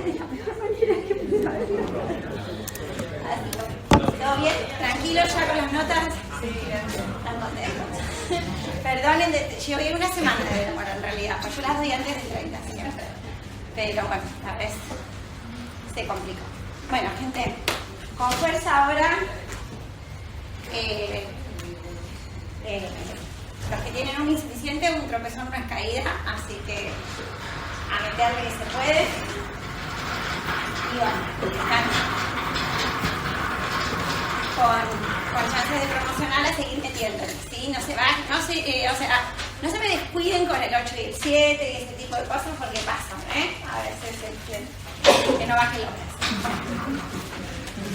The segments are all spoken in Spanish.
de la mejor manera que pude haberlo. ¿Todo bien? ¿Tranquilo ya con las notas? Sí, están contentos. Perdonen, llevé una semana de demora en realidad, pues yo las doy antes del 30, señora. Pero bueno, a veces se complicó. Bueno, gente, con fuerza ahora. Los que tienen un insuficiente, un tropezón no es caída, así que a meterle que se puede. Y bueno, están con chances de promocionar a seguir metiéndole, ¿sí? No se va, no se me descuiden con el 8 y el 7 y ese tipo de cosas porque pasan, A veces que no bajen los brazos.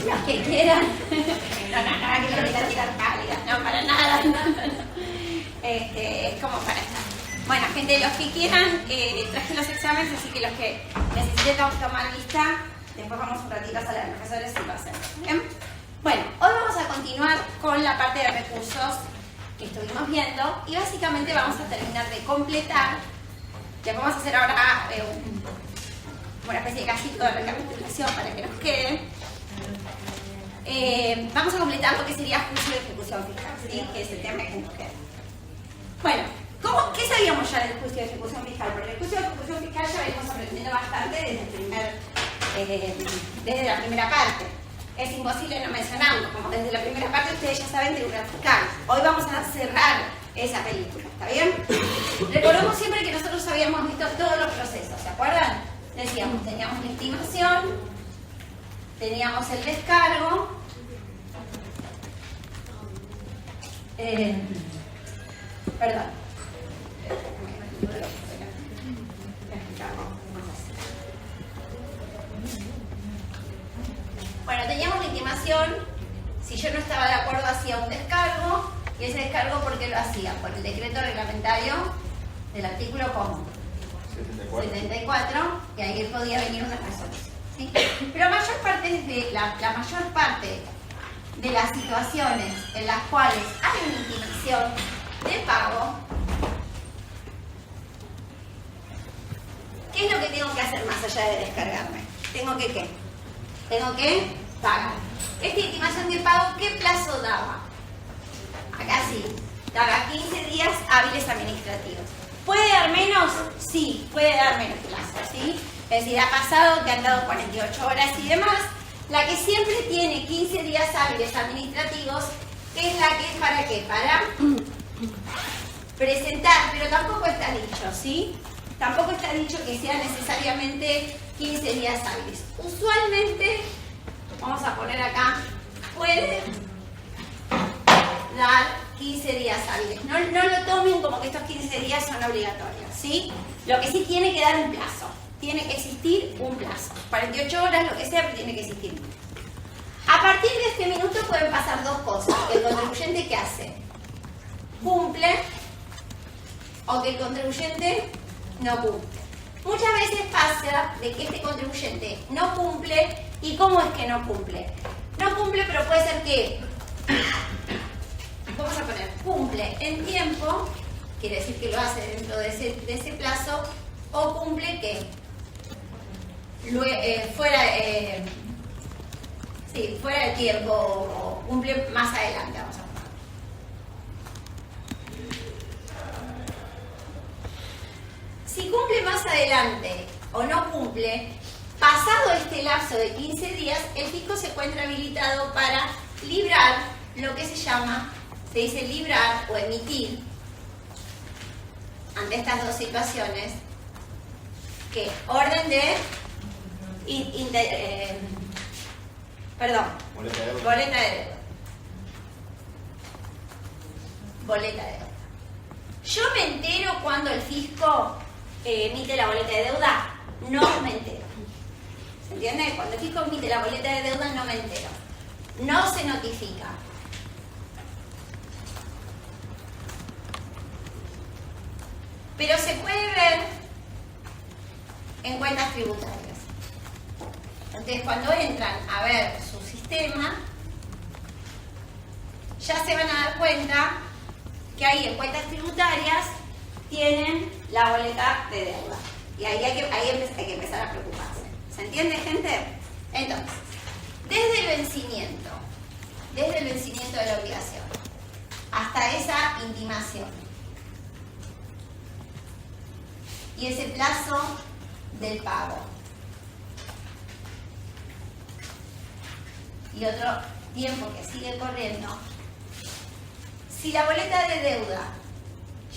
Los que quieran, no, que los quieran tirar pálidas, no, para nada, es como para estar. Bueno, gente, los que quieran, traje los exámenes, así que los que necesiten tomar lista, después vamos un ratito a sala de profesores y lo hacemos, ¿bien? Bueno, hoy vamos a continuar con la parte de recursos que estuvimos viendo y básicamente vamos a terminar de completar. Les vamos a hacer ahora una especie de cajito de recapitulación para que nos quede. Vamos a completar lo que sería juicio de ejecución fiscal, ¿sí? Que es el tema que nos queda. Bueno, ¿qué sabíamos ya del juicio de ejecución fiscal? Porque el juicio de ejecución fiscal ya venimos aprendiendo bastante desde la primera parte. Es imposible no mencionarlo, como desde la primera parte ustedes ya saben tribunal fiscal. Hoy vamos a cerrar esa película, ¿está bien? Recordemos siempre que nosotros habíamos visto todos los procesos, ¿se acuerdan? Decíamos, teníamos la estimación, teníamos el descargo, Bueno, teníamos la intimación, si yo no estaba de acuerdo hacía un descargo, y ese descargo ¿por qué lo hacía? Por el decreto reglamentario del artículo común 74, y ahí podía venir una resolución, ¿sí? Pero la mayor parte de las situaciones en las cuales hay una intimación de pago, ¿qué es lo que tengo que hacer más allá de descargarme? Tengo que pagar. Esta intimación de pago, ¿qué plazo daba? Acá sí, daba 15 días hábiles administrativos. ¿Puede dar menos? Sí, puede dar menos plazo, ¿sí? Es decir, ha pasado que han dado 48 horas y demás. La que siempre tiene 15 días hábiles administrativos es la que es ¿para qué? Para presentar, pero tampoco está dicho, ¿sí? Tampoco está dicho que sea necesariamente 15 días hábiles. Usualmente, vamos a poner acá, puede dar 15 días hábiles. No lo tomen como que estos 15 días son obligatorios, ¿sí? Lo que sí tiene que dar un plazo. Tiene que existir un plazo. 48 horas, lo que sea, pero tiene que existir. A partir de este minuto pueden pasar dos cosas. El contribuyente, ¿qué hace? Cumple, o que el contribuyente no cumple. Muchas veces pasa de que este contribuyente no cumple. ¿Y cómo es que no cumple? No cumple, pero puede ser que, vamos a poner, cumple en tiempo, quiere decir que lo hace dentro de ese plazo, o cumple que fuera de tiempo, o cumple más adelante, vamos a poner. Si cumple más adelante o no cumple, pasado este lapso de 15 días, el fisco se encuentra habilitado para librar lo que se dice librar o emitir ante estas dos situaciones, que orden de boleta de deuda. Boleta de deuda. ¿Yo me entero cuando el fisco emite la boleta de deuda? No me entero. ¿Se entiende? Cuando el fisco emite la boleta de deuda no me entero. No se notifica. Pero se puede ver en cuentas tributarias. Entonces, cuando entran a ver su sistema, ya se van a dar cuenta que ahí en cuentas tributarias tienen la boleta de deuda. Y ahí hay que empezar a preocuparse, ¿Se entiende, gente? Entonces, desde el vencimiento de la obligación hasta esa intimación y ese plazo del pago y otro tiempo que sigue corriendo, si la boleta de deuda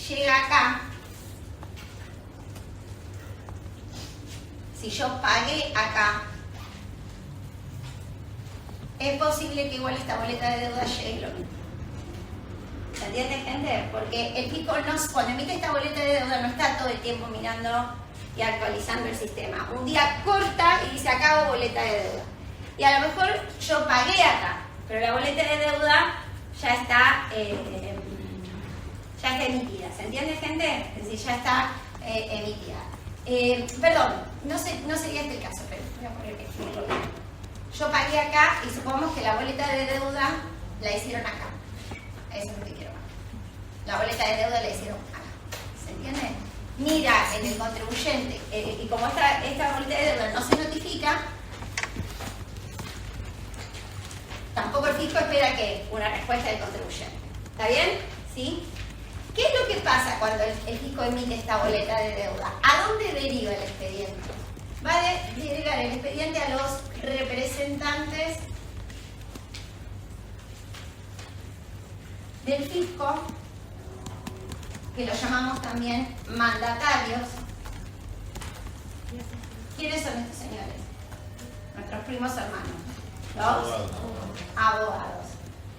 llega acá, si yo pagué acá, es posible que igual esta boleta de deuda llegue lo mismo. ¿Se entiende, gente? Porque el fisco cuando emite esta boleta de deuda no está todo el tiempo mirando y actualizando el sistema. Un día corta y dice acabo boleta de deuda. Y a lo mejor yo pagué acá, pero la boleta de deuda ya está emitida. ¿Se entiende, gente? Es decir, ya está emitida. Perdón, no sería este el caso, pero voy a poner que yo pagué acá y supongamos que la boleta de deuda la hicieron acá. Eso es lo que quiero. La boleta de deuda la hicieron acá. ¿Se entiende? Mira en el contribuyente y como esta boleta de deuda no se notifica, tampoco el fisco espera que una respuesta del contribuyente. ¿Está bien? ¿Sí? ¿Qué es lo que pasa cuando el fisco emite esta boleta de deuda? ¿A dónde deriva el expediente? Va a derivar el expediente a los representantes del fisco, que los llamamos también mandatarios. ¿Quiénes son estos señores? Nuestros primos hermanos. Los abogados.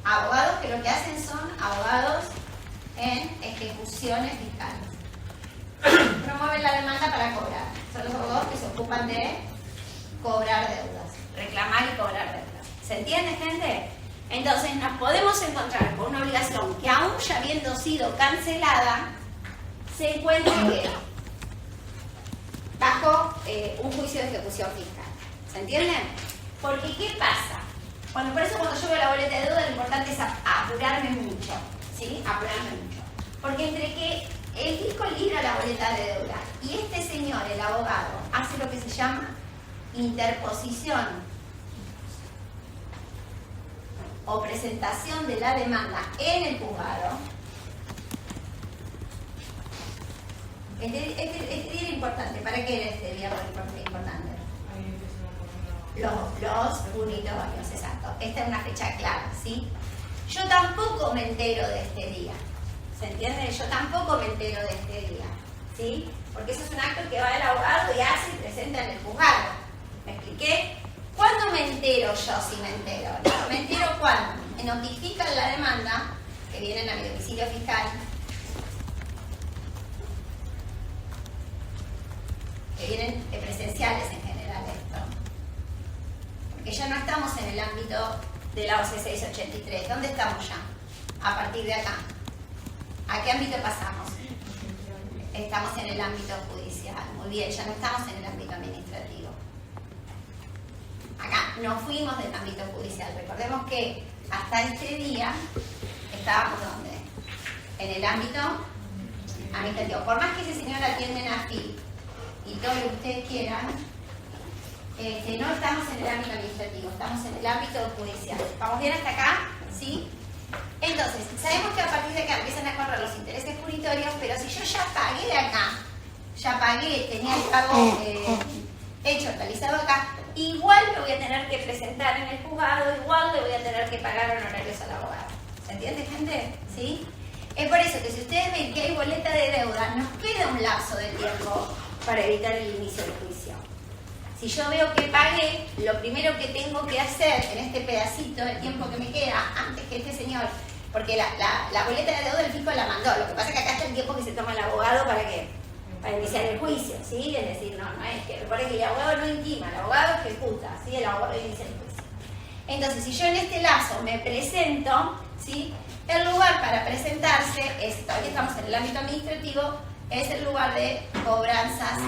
Abogados que lo que hacen son abogados en ejecuciones fiscales. Promueven la demanda para cobrar. Son los abogados que se ocupan de cobrar deudas, reclamar y cobrar deudas. ¿Se entiende, gente? Entonces nos podemos encontrar con una obligación que aún ya habiendo sido cancelada, se encuentra bajo un juicio de ejecución fiscal. ¿Se entiende? Porque ¿qué pasa? Por eso cuando yo veo la boleta de deuda lo importante es apurarme mucho. ¿Sí? Apurarme mucho. Porque entre que el fisco libra la boleta de deuda y este señor, el abogado, hace lo que se llama interposición o presentación de la demanda en el juzgado. Este día era importante. ¿Para qué era este día importante? Los punitorios, exacto. Esta es una fecha clara, ¿sí? Yo tampoco me entero de este día. ¿Se entiende? Yo tampoco me entero de este día, ¿sí? Porque eso es un acto que va el abogado y hace y presenta en el juzgado. ¿Me expliqué? ¿Cuándo me entero yo si me entero? No, me entero cuando me notifican la demanda, que vienen a mi domicilio fiscal, que vienen presenciales en general esto, porque ya no estamos en el ámbito de la OC 683. ¿Dónde estamos ya? A partir de acá. ¿A qué ámbito pasamos? Estamos en el ámbito judicial. Muy bien, ya no estamos en el ámbito administrativo. Acá no fuimos del ámbito judicial. Recordemos que hasta este día estábamos ¿dónde? En el ámbito administrativo. Por más que ese señor atiende en AFIP y todo lo que ustedes quieran, no estamos en el ámbito administrativo, estamos en el ámbito judicial. ¿Vamos bien hasta acá? ¿Sí? Entonces, sabemos que a partir de acá empiezan a correr los intereses punitorios, pero si yo ya pagué de acá, ya pagué, tenía el pago hecho, realizado acá, igual me voy a tener que presentar en el juzgado, igual le voy a tener que pagar honorarios al abogado. ¿Se entiende, gente? ¿Sí? Es por eso que si ustedes ven que hay boleta de deuda, nos queda un lapso de tiempo para evitar el inicio del juicio. Si yo veo que pagué, lo primero que tengo que hacer en este pedacito de tiempo que me queda, antes que este señor, porque la boleta de deuda el fisco la mandó, lo que pasa es que acá está el tiempo que se toma el abogado para iniciar el juicio, ¿sí? Es decir, no es que, recuerden que el abogado no intima, el abogado ejecuta, ¿sí? El abogado inicia el juicio. Entonces, si yo en este lapso me presento, ¿sí? El lugar para presentarse, todavía estamos en el ámbito administrativo, es el lugar de cobranzas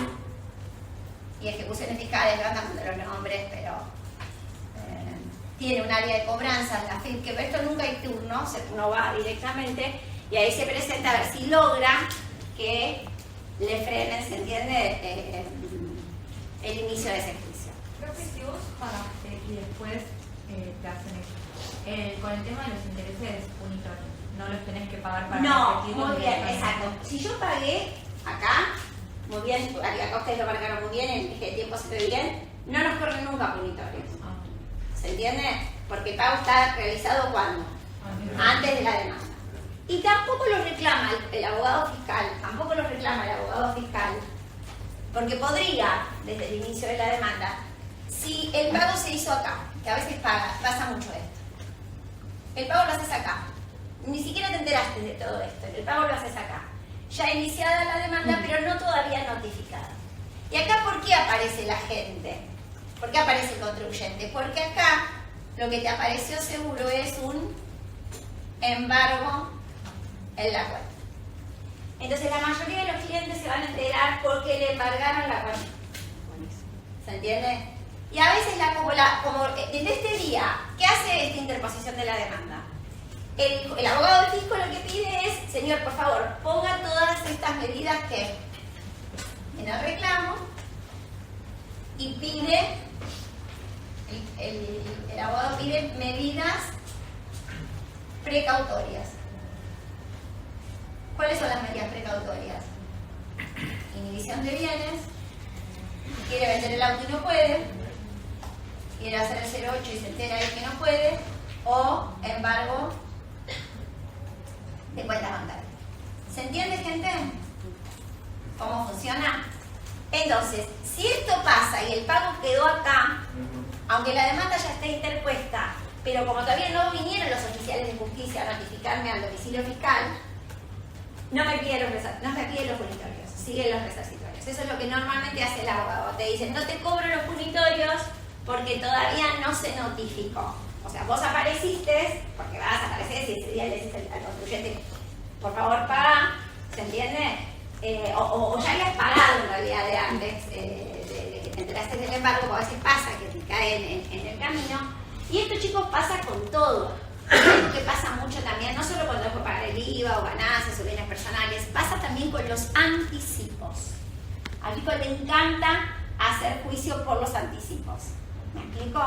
y ejecuciones fiscales, no andamos de los nombres, pero tiene un área de cobranzas, la FIP, que esto nunca hay turno, uno va directamente y ahí se presenta a ver si logra que le frenen, ¿se entiende? El inicio de ese juicio. Profe, si vos pagaste y después te hacen eso, con el tema de los intereses punitorios, no los tenés que pagar para repetirlos. Muy bien, exacto. Si yo pagué acá, muy bien, acá ustedes lo marcaron muy bien, en que el tiempo se ve bien, no nos corren nunca punitorios. ¿Se entiende? Porque el pago está realizado ¿cuándo? Antes de la demanda. Y tampoco lo reclama el abogado fiscal, tampoco lo reclama el abogado fiscal, porque podría, desde el inicio de la demanda, si el pago se hizo acá, que a veces pasa mucho esto, el pago lo haces acá, ni siquiera te enteraste de todo esto, el pago lo haces acá, ya iniciada la demanda, pero no todavía notificada. ¿Y acá por qué aparece la gente? ¿Por qué aparece el contribuyente? Porque acá lo que te apareció seguro es un embargo en la cuenta. Entonces la mayoría de los clientes se van a enterar porque le embargaron la cuenta. ¿Se entiende? Y a veces como desde este día, ¿qué hace esta interposición de la demanda? El abogado del fisco lo que pide es, señor, por favor, ponga todas estas medidas que en el reclamo y pide, el abogado pide medidas precautorias. ¿Cuáles son las medidas precautorias? Inhibición de bienes, quiere vender el auto y no puede, quiere hacer el 08 y se entera de que no puede, o embargo de cuenta bancaria. ¿Se entiende, gente? ¿Cómo funciona? Entonces, si esto pasa y el pago quedó acá, aunque la demanda ya esté interpuesta, pero como todavía no vinieron los oficiales de justicia a notificarme al domicilio fiscal, no me piden los punitorios, siguen los resarcitorios. Eso es lo que normalmente hace el abogado. Te dicen, no te cobro los punitorios porque todavía no se notificó. O sea, vos apareciste, porque vas a aparecer si ese día le dices al contribuyente, por favor paga, ¿se entiende? O ya habías pagado en realidad de antes, de que te enteraste del embargo, porque a veces pasa que te caen en el camino. Y esto, chicos, pasa con todo. Algo que pasa mucho también, no solo cuando hay que pagar el IVA o ganancias o bienes personales, pasa también con los anticipos. Al Pico le encanta hacer juicio por los anticipos. ¿Me explico?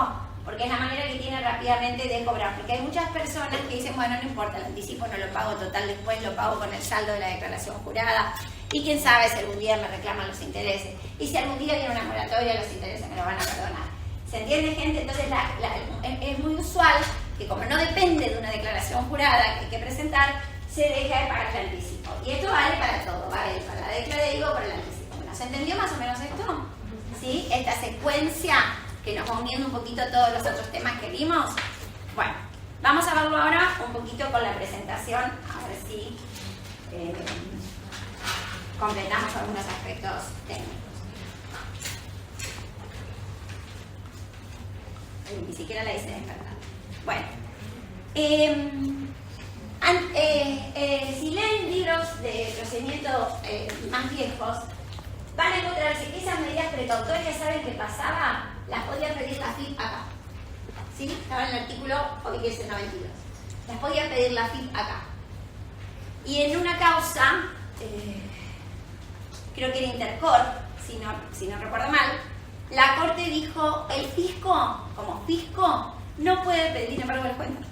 Porque es la manera que tiene rápidamente de cobrar. Porque hay muchas personas que dicen, bueno, no importa, el anticipo no lo pago total después, lo pago con el saldo de la declaración jurada. Y quién sabe si algún día me reclaman los intereses. Y si algún día viene una moratoria, los intereses me lo van a perdonar. ¿Se entiende, gente? Entonces es muy usual que como no depende de una declaración jurada que hay que presentar, se deja de pagar el anticipo. Y esto vale para todo, vale para la declaración de IVA o para el anticipo. Bueno, ¿se entendió más o menos esto? ¿Sí? Esta secuencia que nos va uniendo un poquito a todos los otros temas que vimos. Bueno, vamos a verlo ahora un poquito con la presentación, a ver si completamos algunos aspectos técnicos. Ni siquiera la hice despertar. Bueno, si leen libros de procedimiento más viejos, van a encontrarse que esas medidas precautorias, ¿saben qué pasaba? Las podía pedir la FIP acá. ¿Sí? Estaba en el artículo, hoy que es el 92. Las podía pedir la FIP acá. Y en una causa, creo que era Intercor, si no recuerdo mal, la Corte dijo, el fisco, como fisco, no puede pedir embargo de las cuentas.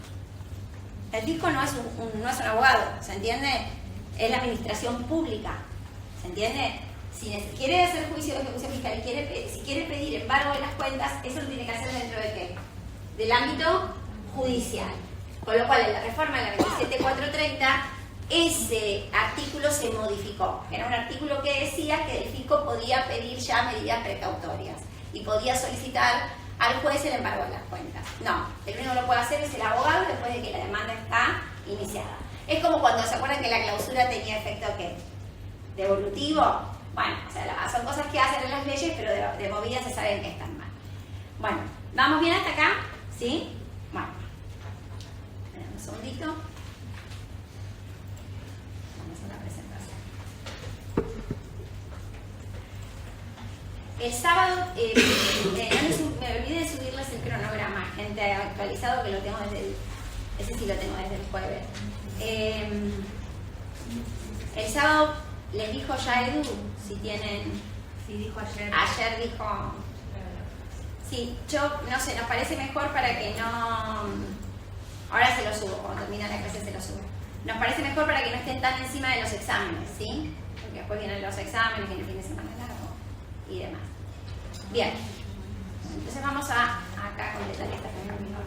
El fisco no es un abogado, ¿se entiende? Es la administración pública, ¿se entiende? Si quiere hacer juicio de ejecución fiscal y si quiere pedir embargo de las cuentas, eso lo tiene que hacer dentro de ¿qué? Del ámbito judicial. Con lo cual, en la reforma de la 27430, ese artículo se modificó. Era un artículo que decía que el fisco podía pedir ya medidas precautorias y podía solicitar al juez el embargo de las cuentas. No, el único que lo puede hacer es el abogado después de que la demanda está iniciada. Es como cuando se acuerdan que la clausura tenía efecto ¿qué? Devolutivo. Bueno, o sea, son cosas que hacen en las leyes, pero de movidas se saben que están mal. Bueno, ¿vamos bien hasta acá? ¿Sí? Bueno, un segundito. Vamos a la presentación. El sábado, me olvidé de subirles el cronograma, gente, actualizado, que lo tengo ese sí lo tengo desde el jueves. El sábado les dijo ya Edu, si tienen... Sí, dijo ayer. Ayer dijo... Sí, no sé, nos parece mejor para que no... Ahora se lo subo, cuando termine la clase se lo subo. Nos parece mejor para que no estén tan encima de los exámenes, ¿sí? Porque después vienen los exámenes, viene el fin de semana largo y demás. Bien. Entonces vamos a acá completar esta primera unidad.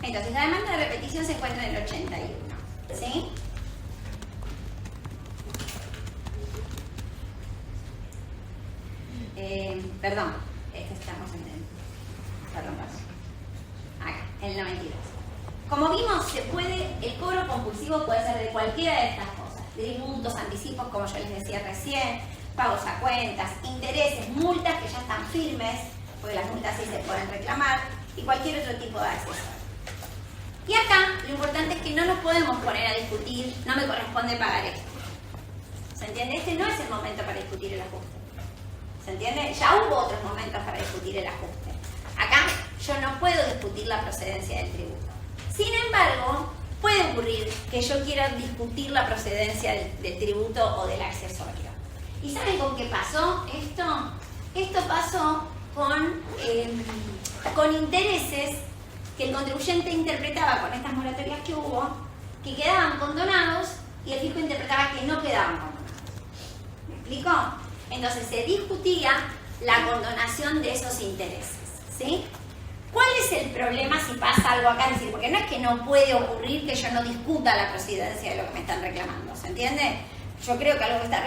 Entonces, la demanda de repetición se encuentra en el 81, ¿sí? Perdón, estamos en el... Perdón. Acá, en el 92. Como vimos, el cobro compulsivo puede ser de cualquiera de estas cosas. Tributos, anticipos, como yo les decía recién, pagos a cuentas, intereses, multas que ya están firmes, porque las multas sí se pueden reclamar, y cualquier otro tipo de accesorio. Y acá lo importante es que no nos podemos poner a discutir, no me corresponde pagar esto. ¿Se entiende? Este no es el momento para discutir el ajuste. ¿Se entiende? Ya hubo otros momentos para discutir el ajuste. Acá yo no puedo discutir la procedencia del tributo. Sin embargo, puede ocurrir que yo quiera discutir la procedencia del tributo o del accesorio. ¿Y saben con qué pasó esto? Esto pasó con intereses que el contribuyente interpretaba con estas moratorias que hubo, que quedaban condonados y el fisco interpretaba que no quedaban condonados. ¿Me explico? Entonces se discutía la condonación de esos intereses, ¿sí? ¿Cuál es el problema si pasa algo acá? Es decir, porque no es que no puede ocurrir que yo no discuta la procedencia de lo que me están reclamando, ¿se entiende? Yo creo que algo que está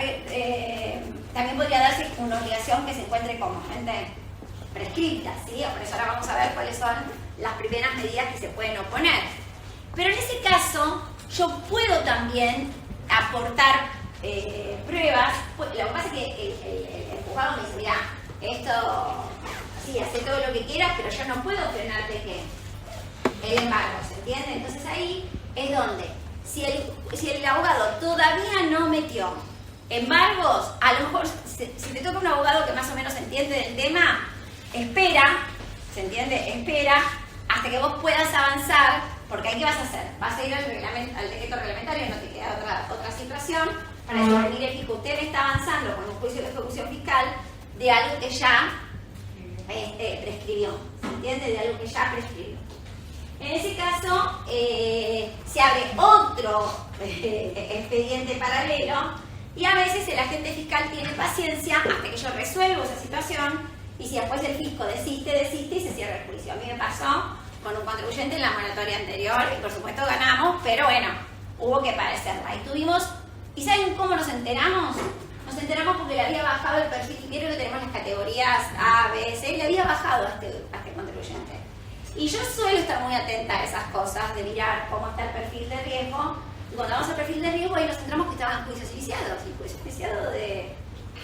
también podría darse una obligación que se encuentre como gente prescripta, ¿sí? Por eso ahora vamos a ver cuáles son las primeras medidas que se pueden oponer. Pero en ese caso, yo puedo también aportar pruebas. Lo que pasa es que el juzgado me dice, mira, esto, sí, hace todo lo que quieras, pero yo no puedo frenarte que el embargo, ¿se entiende? Entonces ahí es donde, si el abogado todavía no metió embargos, a lo mejor si te toca un abogado que más o menos entiende del tema, espera, ¿se entiende? Espera hasta que vos puedas avanzar, porque ahí ¿qué vas a hacer? Vas a ir al decreto reglamentario, no te queda otra situación, para decir, mire, fisco, usted está avanzando con un juicio de ejecución fiscal de algo que ya prescribió, ¿se entiende? De algo que ya prescribió. En ese caso, se abre otro expediente paralelo y a veces el agente fiscal tiene paciencia hasta que yo resuelvo esa situación y si después el fisco desiste y se cierra el juicio. A mí me pasó con un contribuyente en la moratoria anterior y por supuesto ganamos, pero bueno, hubo que padecerla. ¿Y saben cómo nos enteramos? Nos enteramos porque le había bajado el perfil. Vieron que tenemos las categorías A, B, C, le había bajado a este contribuyente. Y yo suelo estar muy atenta a esas cosas, de mirar cómo está el perfil de riesgo. Y cuando vamos al perfil de riesgo, ahí nos enteramos que estaban juicios iniciados. Y juicio iniciado de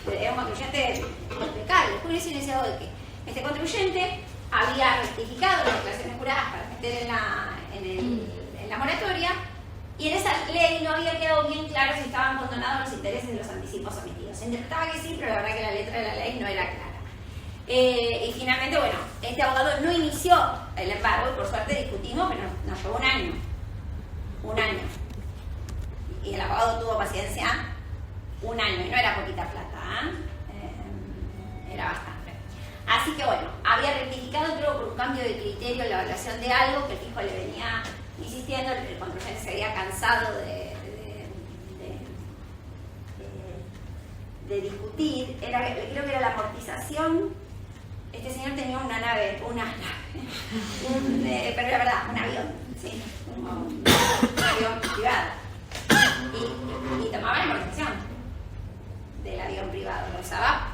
un contribuyente impecable. ¿Juicio iniciado de qué? Este contribuyente había rectificado las declaraciones juradas para meter en la moratoria. Y en esa ley no había quedado bien claro si estaban condonados los intereses de los anticipos omitidos. Se interpretaba que sí, pero la verdad que la letra de la ley no era clara. Y finalmente, bueno, este abogado no inició el embargo y por suerte discutimos, pero nos llevó un año. Un año. Y el abogado tuvo paciencia un año, y no era poquita plata, era bastante. Así que bueno, había rectificado, creo, por un cambio de criterio en la evaluación de algo que el fisco le venía insistiendo, el contribuyente se había cansado de discutir, creo que era la amortización. Este señor tenía una nave, pero la verdad, un avión, sí, un avión privado. Y tomaba la amortización del avión privado, lo usaba,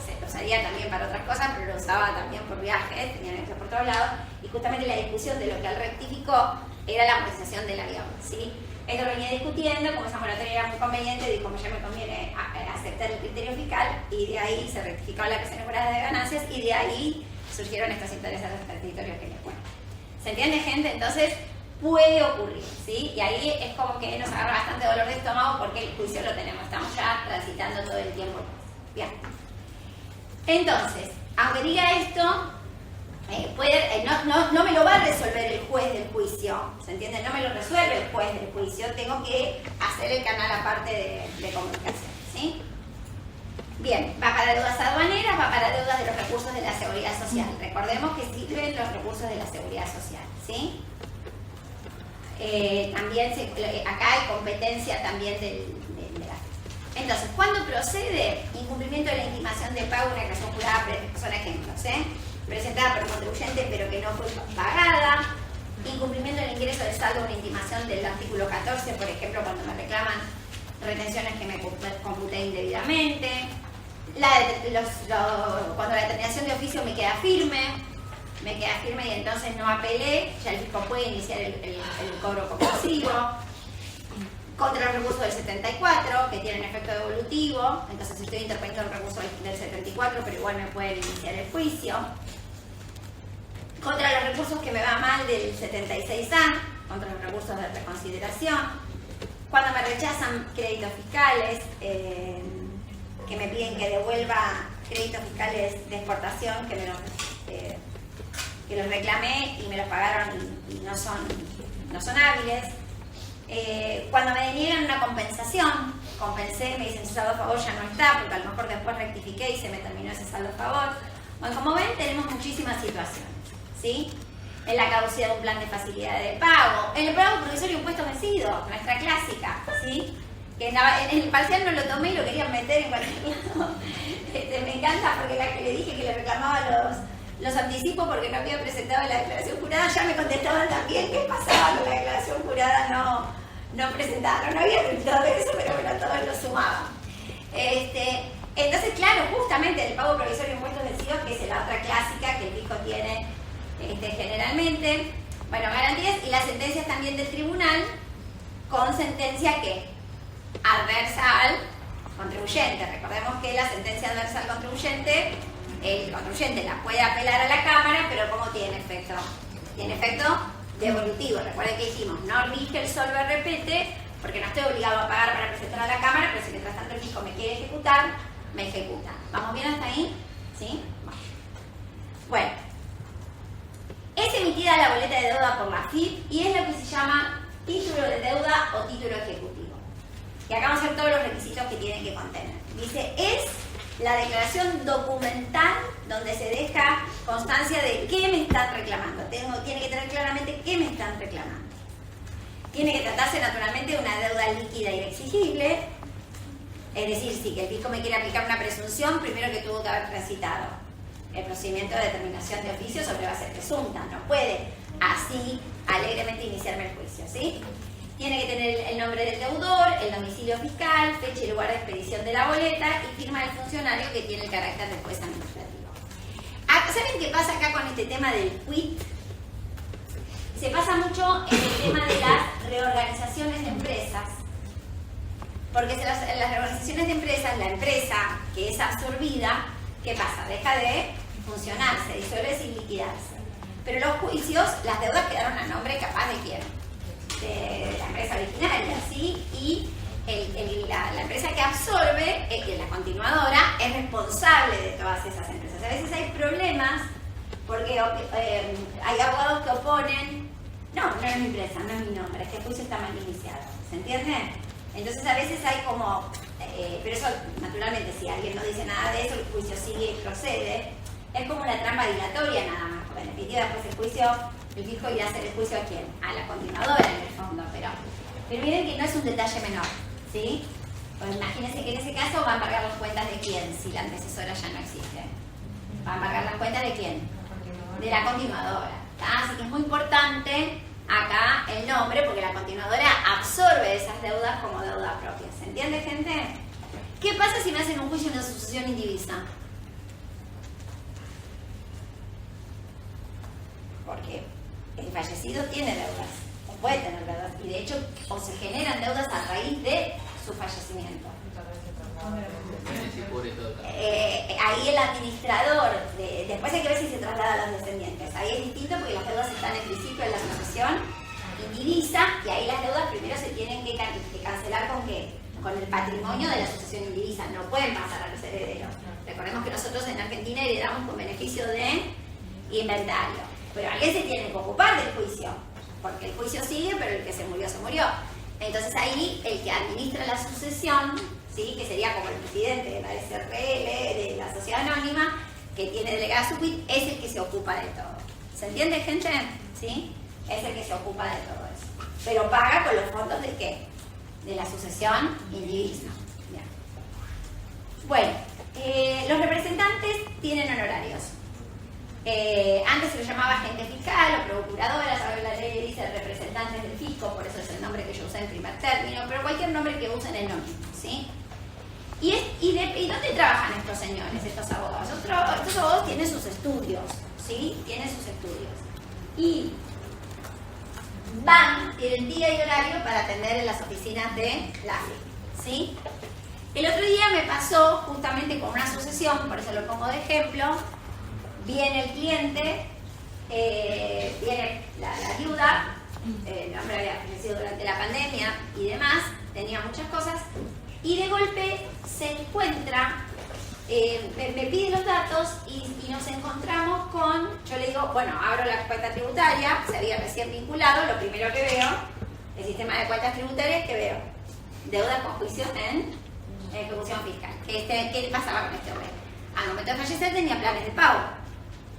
se lo usaría también para otras cosas, pero lo usaba también por viajes, tenía que por todos lados, y justamente la discusión de lo que él rectificó era la amortización del avión, ¿sí? Esto lo venía discutiendo, como esa moratoria era muy conveniente, dijo, como ya me conviene aceptar el criterio fiscal, y de ahí se rectificó la declaración jurada de ganancias, y de ahí surgieron estos intereses territorios que les cuento. ¿Se entiende, gente? Entonces, puede ocurrir, ¿sí? Y ahí es como que nos agarra bastante dolor de estómago porque el juicio lo tenemos, estamos ya transitando todo el tiempo. Bien. Entonces, aunque diga esto, no me lo va a resolver el juez del juicio, ¿se entiende? No me lo resuelve el juez del juicio, tengo que hacer el canal aparte de comunicación, ¿sí? Bien, va para deudas aduaneras, va para deudas de los recursos de la Seguridad Social. Recordemos que sirven los recursos de la Seguridad Social, ¿sí? También acá hay competencia también de la... Entonces, ¿cuándo procede? Incumplimiento de la intimación de pago, una declaración jurada, son ejemplos, presentada por el contribuyente pero que no fue pagada, incumplimiento del ingreso del saldo, una intimación del artículo 14, por ejemplo, cuando me reclaman retenciones que me computé indebidamente, cuando la determinación de oficio me queda firme y entonces no apelé, ya el fisco puede iniciar el cobro compulsivo. Contra los recursos del 74, que tienen efecto devolutivo, entonces estoy interponiendo el recurso del 74, pero igual me pueden iniciar el juicio. Contra los recursos que me va mal del 76A, contra los recursos de reconsideración. Cuando me rechazan créditos fiscales, que me piden que devuelva créditos fiscales de exportación, que los reclamé y me los pagaron y no son hábiles. Cuando me deniegan una compensación, compensé, me dicen su saldo a favor ya no está, porque a lo mejor después rectifiqué y se me terminó ese saldo a favor. Bueno, como ven, tenemos muchísimas situaciones, ¿sí? En la caducidad de un plan de facilidad de pago, en el pago provisorio impuesto vencido, nuestra clásica, ¿sí? Que en el parcial no lo tomé y lo querían meter en cualquier lado. Me encanta porque la que le dije que le reclamaba los anticipos porque no había presentado la declaración jurada, ya me contestaban también qué pasaba con la declaración jurada no presentada. No había resultado de eso, pero bueno, todos lo sumaban. Entonces, claro, justamente el pago provisorio de impuestos vencidos, que es la otra clásica que el fisco tiene generalmente. Bueno, garantías y las sentencias también del tribunal, con sentencia que adversa al contribuyente. Recordemos que la sentencia adversa al contribuyente, el contribuyente la puede apelar a la Cámara, pero ¿cómo tiene efecto? Tiene efecto devolutivo. Recuerden que dijimos, no rige el solver repete, porque no estoy obligado a pagar para presentar a la Cámara, pero si mientras tanto el fisco me quiere ejecutar, me ejecuta. ¿Vamos bien hasta ahí? ¿Sí? Bueno. Es emitida la boleta de deuda por la FIP y es lo que se llama título de deuda o título ejecutivo. Y acá vamos a ver todos los requisitos que tiene que contener. Dice, es la declaración documental donde se deja constancia de qué me están reclamando. Tiene que tener claramente qué me están reclamando. Tiene que tratarse naturalmente de una deuda líquida y exigible. Es decir, si que el fisco me quiere aplicar una presunción, primero que tuvo que haber transitado el procedimiento de determinación de oficio sobre base presunta. No puede así alegremente iniciarme el juicio, ¿sí? Tiene que tener el nombre del deudor, el domicilio fiscal, fecha y lugar de expedición de la boleta y firma del funcionario que tiene el carácter de juez administrativo. ¿Saben qué pasa acá con este tema del quit? Se pasa mucho en el tema de las reorganizaciones de empresas. Porque en las reorganizaciones de empresas, la empresa que es absorbida, ¿qué pasa? Deja de funcionar, se disuelve sin liquidarse. Pero los juicios, las deudas quedaron a nombre capaz de quién? De la empresa originaria, ¿sí? Y la empresa que absorbe, la continuadora, es responsable de todas esas empresas. A veces hay problemas porque hay abogados que oponen, no es mi empresa, no es mi nombre, este juicio está mal iniciado, ¿se entiende? Entonces a veces hay como, pero eso naturalmente si alguien no dice nada de eso, el juicio sigue y procede, es como una trampa dilatoria nada más, porque en definitiva después el juicio, el fisco irá a hacer el juicio a quién, a la continuadora en el fondo, pero miren que no es un detalle menor, ¿sí? Pues imagínense que en ese caso van a pagar las cuentas de quién, si la antecesora ya no existe. Van a pagar las cuentas de quién, de la continuadora, ¿tá? Así que es muy importante acá el nombre, porque la continuadora absorbe esas deudas como deuda propia. ¿Se entiende, gente? ¿Qué pasa si me hacen un juicio en una sucesión indivisa? Porque el fallecido tiene deudas, o puede tener deudas, y de hecho o se generan deudas a raíz de su fallecimiento. Ahí el administrador, después hay que ver si se traslada a los descendientes. Ahí es distinto porque las deudas están en principio en la sucesión indivisa, y ahí las deudas primero se tienen que cancelar ¿con qué? Con el patrimonio de la sucesión indivisa, no pueden pasar a los herederos. Recordemos que nosotros en Argentina heredamos con beneficio de inventario, pero alguien se tiene que ocupar del juicio, porque el juicio sigue, pero el que se murió, se murió. Entonces ahí el que administra la sucesión, ¿sí? Que sería como el presidente de la SRL, de la sociedad anónima, que tiene delegada su quit, es el que se ocupa de todo. ¿Se entiende, gente? ¿Sí? Es el que se ocupa de todo eso. Pero paga con los fondos de ¿qué? De la sucesión indivisa. Bien. Bueno, los representantes tienen honorarios. Antes se lo llamaba agente fiscal o procuradora, ahora la ley dice representantes del fisco, por eso es el nombre que yo usé en primer término, pero cualquier nombre que usen es lo mismo, ¿sí? ¿Y dónde trabajan estos señores, estos abogados? Estos abogados tienen sus estudios, ¿sí? Tienen sus estudios. Y tienen día y horario para atender en las oficinas de la AFIP, ¿sí? El otro día me pasó justamente con una sucesión, por eso lo pongo de ejemplo. Viene el cliente, viene la viuda, el hombre había fallecido durante la pandemia y demás, tenía muchas cosas, y de golpe se encuentra, me pide los datos y nos encontramos con, yo le digo, bueno, abro la cuenta tributaria, se había recién vinculado, lo primero que veo, el sistema de cuentas tributarias que veo, deuda con juicio en ejecución fiscal. ¿Qué pasaba con este hombre? Al momento de fallecer tenía planes de pago,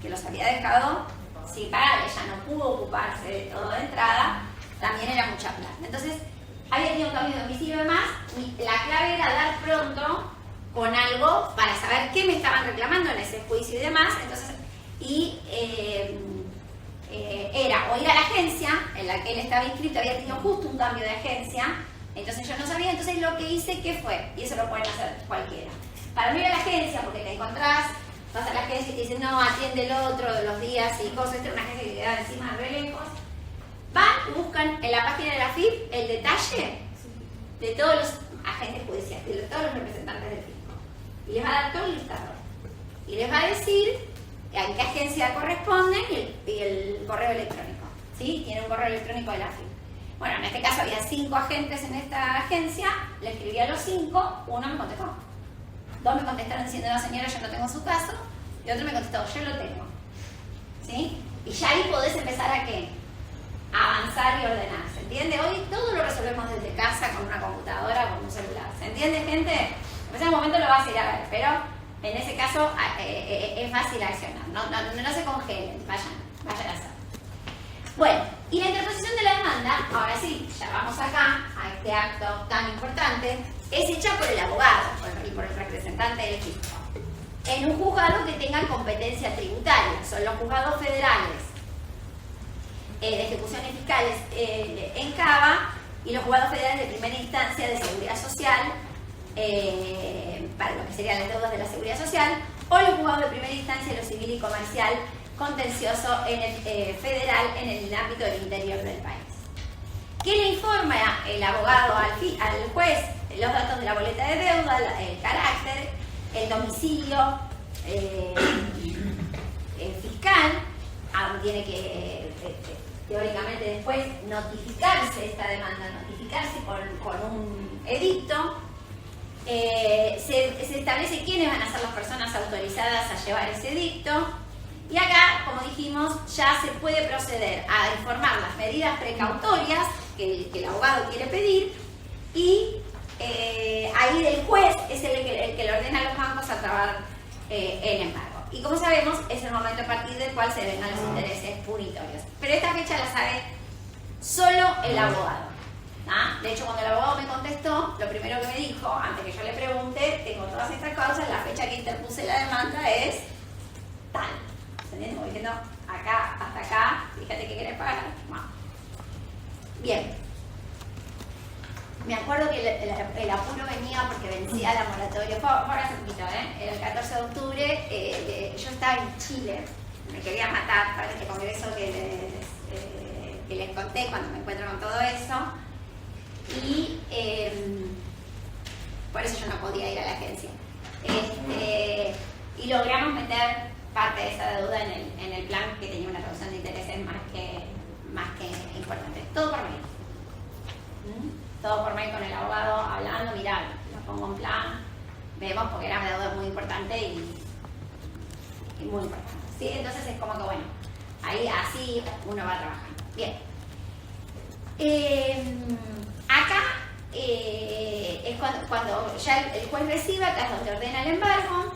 que los había dejado sin pagar, ella no pudo ocuparse de todo de entrada, también era mucha plata. Entonces, había tenido un cambio de domicilio y demás, y la clave era dar pronto con algo para saber qué me estaban reclamando en ese juicio y demás. Entonces, era o ir a la agencia en la que él estaba inscrito, había tenido justo un cambio de agencia, entonces yo no sabía, entonces lo que hice, ¿qué fue? Y eso lo pueden hacer cualquiera. Para no ir a la agencia, porque te encontrás, vas a la agencia y te dicen, no, atiende el otro de los días y cosas, esta es una agencia que queda encima re lejos. Van y buscan en la página de la AFIP el detalle de todos los agentes judiciales, de todos los representantes del fisco. Y les va a dar todo el listado. Y les va a decir a qué agencia corresponden y el correo electrónico. ¿Sí? Tiene un correo electrónico de la AFIP. Bueno, en este caso había 5 agentes en esta agencia, le escribí a los 5, uno me contestó. 2 me contestaron diciendo, no señora, yo no tengo su caso, y otro me contestó, yo lo tengo. ¿Sí? Y ya ahí podés empezar a ¿qué? A avanzar y ordenar, ¿se entiende? Hoy todo lo resolvemos desde casa, con una computadora, con un celular, ¿se entiende, gente? En un momento lo vas a ir a ver, pero en ese caso es fácil accionar, no se congelen, vayan a hacer. Bueno, y la interposición de la demanda, ahora sí, ya vamos acá, a este acto tan importante, es hecha por el abogado, por el representante del fisco, en un juzgado que tenga competencia tributaria, son los juzgados federales de ejecuciones fiscales en Cava y los juzgados federales de primera instancia de seguridad social, para lo que serían las deudas de la seguridad social, o los juzgados de primera instancia de lo civil y comercial contencioso en el federal en el ámbito del interior del país. ¿Qué le informa el abogado al juez? Los datos de la boleta de deuda, el carácter, el domicilio fiscal, aún tiene que teóricamente después notificarse esta demanda, notificarse con un edicto. Se establece quiénes van a ser las personas autorizadas a llevar ese edicto. Y acá, como dijimos, ya se puede proceder a informar las medidas precautorias que el abogado quiere pedir y ahí el juez es el que le ordena a los bancos a trabar el embargo. Y como sabemos, es el momento a partir del cual se vengan los intereses punitorios. Pero esta fecha la sabe solo el abogado. ¿Ah? De hecho, cuando el abogado me contestó, lo primero que me dijo, antes que yo le pregunte, tengo todas estas causas, la fecha que interpuse la demanda es tal. ¿Entendés? Como diciendo, acá, hasta acá, fíjate que querés pagar. Bueno. Bien. Me acuerdo que el apuro venía porque vencía la moratoria. Fue hace poquito, Era el 14 de octubre. Yo estaba en Chile. Me quería matar para este congreso que les conté cuando me encuentro con todo eso. Y por eso yo no podía ir a la agencia. Y logramos meter parte de esa deuda en el plan que tenía una reducción de intereses más que importante. Todo por mail. Todo por mail con el abogado hablando, mirá, lo pongo en plan, vemos porque era una deuda muy importante y muy importante. ¿Sí? Entonces es como que bueno, ahí así uno va trabajando. Bien. Acá es cuando ya el juez recibe, acá es donde ordena el embargo,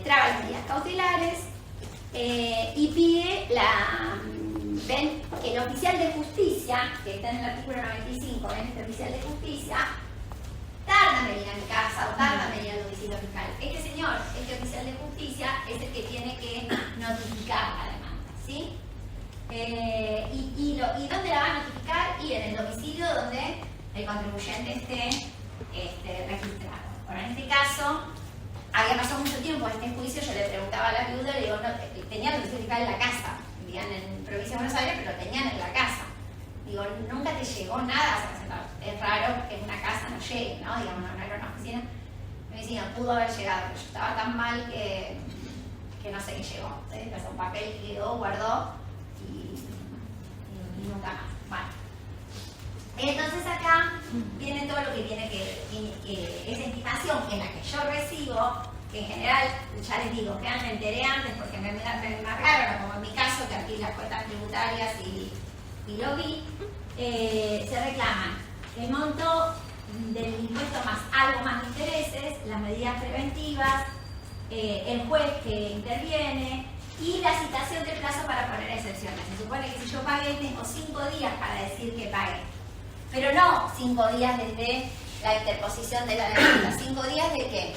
traba las medidas cautelares y pide ven que el oficial de justicia, que está en el artículo 95, ven este oficial de justicia, tarda en venir a mi casa o tarda en venir al domicilio fiscal. Este señor, este oficial de justicia, es el que tiene que notificar la demanda, ¿sí? ¿Y dónde la va a notificar? Y en el domicilio donde el contribuyente esté registrado. Bueno, en este caso, había pasado mucho tiempo en este juicio, yo le preguntaba a la viuda, le digo, no, tenía domicilio fiscal en la casa, vivían en provincia de Buenos Aires, pero lo tenían en la casa. Digo, nunca te llegó nada, o sea, es raro que en una casa no llegue, ¿no? Digamos, no era una oficina. Me decían, pudo haber llegado, pero yo estaba tan mal que no sé qué llegó. ¿Sí? Un papel que quedó, guardó y nunca más. Vale. Entonces acá viene todo lo que tiene que esa estimación en la que yo recibo, que en general, ya les digo, que me enteré antes porque me embargaron, como en mi caso, que aquí las cuentas tributarias y lo vi, se reclaman el monto del impuesto más algo más de intereses, las medidas preventivas, el juez que interviene y la citación del plazo para poner excepciones. Se supone que si yo pagué tengo 5 días para decir que pagué, pero no 5 días desde la interposición de la demanda, 5 días de qué?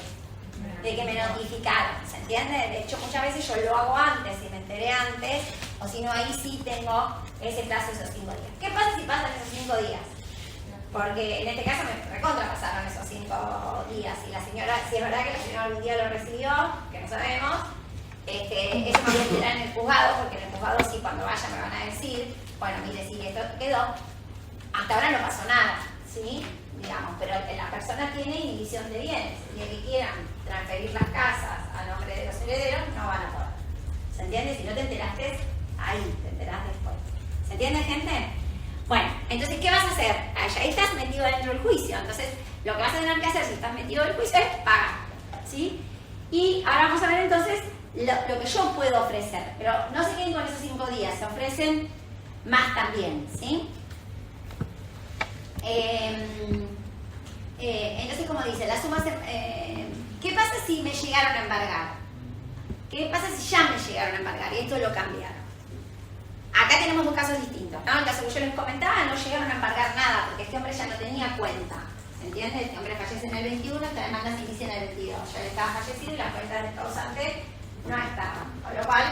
De que me notificaron, ¿se entiende? De hecho, muchas veces yo lo hago antes, si me enteré antes, o si no, ahí sí tengo ese plazo, esos 5 días. ¿Qué pasa si pasan esos 5 días? Porque en este caso me recontra pasaron esos 5 días, y la señora, si es verdad que la señora algún día lo recibió, que no sabemos, eso me voy a enterar en el juzgado, porque en el juzgado sí, cuando vaya me van a decir, bueno, mire, sí, esto quedó, hasta ahora no pasó nada, ¿sí? Digamos, pero la persona tiene inhibición de bienes, y el que quieran transferir las casas a nombre de los herederos no van a poder. ¿Se entiende? Si no te enteraste, ahí te enterás después. ¿Se entiende, gente? Bueno, entonces, ¿qué vas a hacer? Ahí estás metido dentro del juicio. Entonces, lo que vas a tener que hacer si estás metido dentro del juicio es pagar, ¿sí? Y ahora vamos a ver entonces lo que yo puedo ofrecer. Pero no se queden con esos 5 días, se ofrecen más también, ¿sí? Entonces, como dice, las sumas... ¿qué pasa si me llegaron a embargar? ¿Qué pasa si ya me llegaron a embargar? Y esto lo cambiaron. Acá tenemos 2 casos distintos, ¿no? El caso que yo les comentaba, no llegaron a embargar nada, porque este hombre ya no tenía cuenta. ¿Se entiende? Este hombre fallece en el 21, esta demanda se inicia en el 22. Ya él estaba fallecido y las cuentas del causante no estaban. Con lo cual,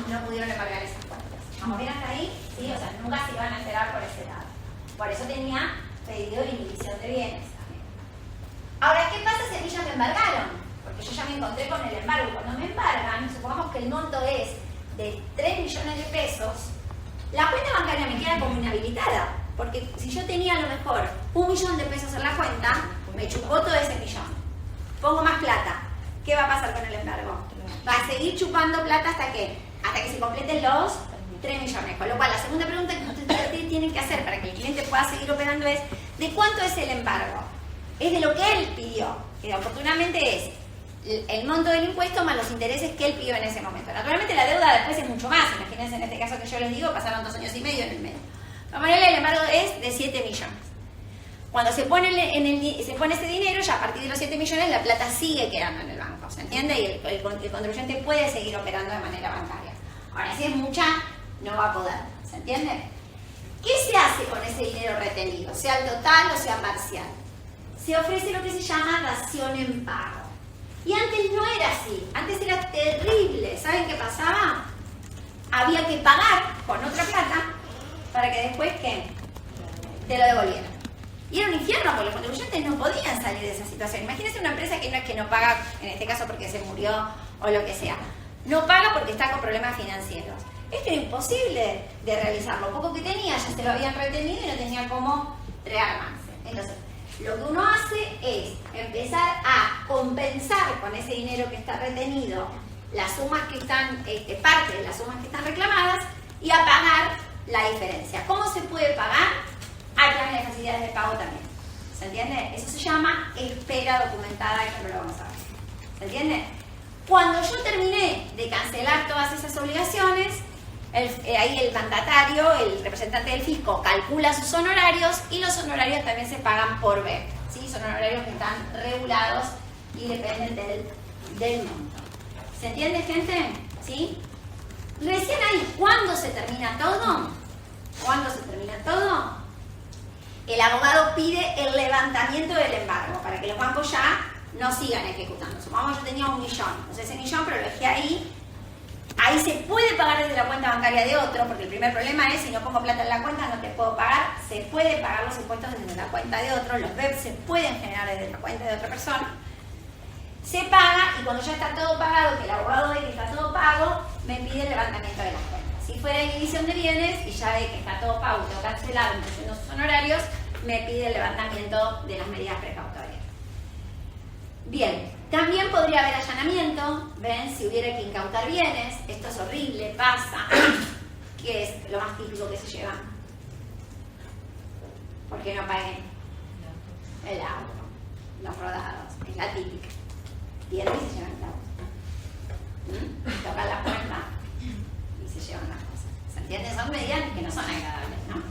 no pudieron embargar esas cuentas. ¿Vamos bien hasta ahí? Sí, o sea, nunca se iban a enterar por ese lado. Por eso tenía pedido de inhibición de bienes también. Ahora, ¿qué pasa si a mí ya me embargaron? Porque yo ya me encontré con el embargo. Cuando me embargan, supongamos que el monto es de 3 millones de pesos, la cuenta bancaria me queda como inhabilitada. Porque si yo tenía a lo mejor 1 millón de pesos en la cuenta, me chupó todo ese millón. Pongo más plata. ¿Qué va a pasar con el embargo? Va a seguir chupando plata hasta que se completen los 3 millones. Con lo cual, la segunda pregunta que ustedes tienen que hacer para que el cliente pueda seguir operando es: ¿de cuánto es el embargo? Es de lo que él pidió, que oportunamente es el monto del impuesto más los intereses que él pidió en ese momento. Naturalmente la deuda después es mucho más. Imagínense en este caso que yo les digo, pasaron 2 años y medio en el medio. La mayoría del embargo es de 7 millones. Cuando se pone ese dinero, ya a partir de los 7 millones la plata sigue quedando en el banco, ¿se entiende? Y el contribuyente puede seguir operando de manera bancaria. Ahora, si es mucha, no va a poder, ¿se entiende? ¿Qué se hace con ese dinero retenido? Sea el total o sea parcial. Se ofrece lo que se llama dación en pago. Y antes no era así, antes era terrible. ¿Saben qué pasaba? Había que pagar con otra plata para que después, ¿qué? Te lo devolvieran. Y era un infierno, porque los contribuyentes no podían salir de esa situación. Imagínense una empresa que no es que no paga, en este caso porque se murió o lo que sea. No paga porque está con problemas financieros. Esto era imposible de realizar. Lo poco que tenía ya se lo habían retenido y no tenía cómo rearmarse. Entonces, lo que uno hace es empezar a compensar con ese dinero que está retenido las sumas que están, parte de las sumas que están reclamadas, y a pagar la diferencia. ¿Cómo se puede pagar? Hay planes de facilidades de pago también. ¿Se entiende? Eso se llama espera documentada, que no lo vamos a ver. ¿Se entiende? Cuando yo terminé de cancelar todas esas obligaciones, ahí el mandatario, el representante del fisco, calcula sus honorarios y los honorarios también se pagan por BEP. ¿Sí? Son honorarios que están regulados y dependen del monto. ¿Se entiende, gente? ¿Sí? Recién ahí, ¿cuándo se termina todo? ¿Cuándo se termina todo? El abogado pide el levantamiento del embargo para que los bancos ya no sigan ejecutando. Supongamos que yo tenía 1 millón, entonces ese millón, pero lo dejé ahí. Ahí se puede pagar desde la cuenta bancaria de otro, porque el primer problema es si no pongo plata en la cuenta no te puedo pagar. Se puede pagar los impuestos desde la cuenta de otro, los BEP se pueden generar desde la cuenta de otra persona. Se paga y cuando ya está todo pagado, que el abogado ve que está todo pago, me pide el levantamiento de las cuentas. Si fuera división de bienes y ya ve que está todo pago y tengo cancelado incluyendo sus honorarios, me pide el levantamiento de las medidas precautorias. Bien, también podría haber allanamiento, ven, si hubiera que incautar bienes, esto es horrible, pasa, que es lo más típico que se lleva. ¿Por qué no paguen? El auto, los rodados, es la típica. Vienen y se llevan el auto. Tocan la puerta y se llevan las cosas. ¿Se entiende? Son medidas que no son agradables, ¿no?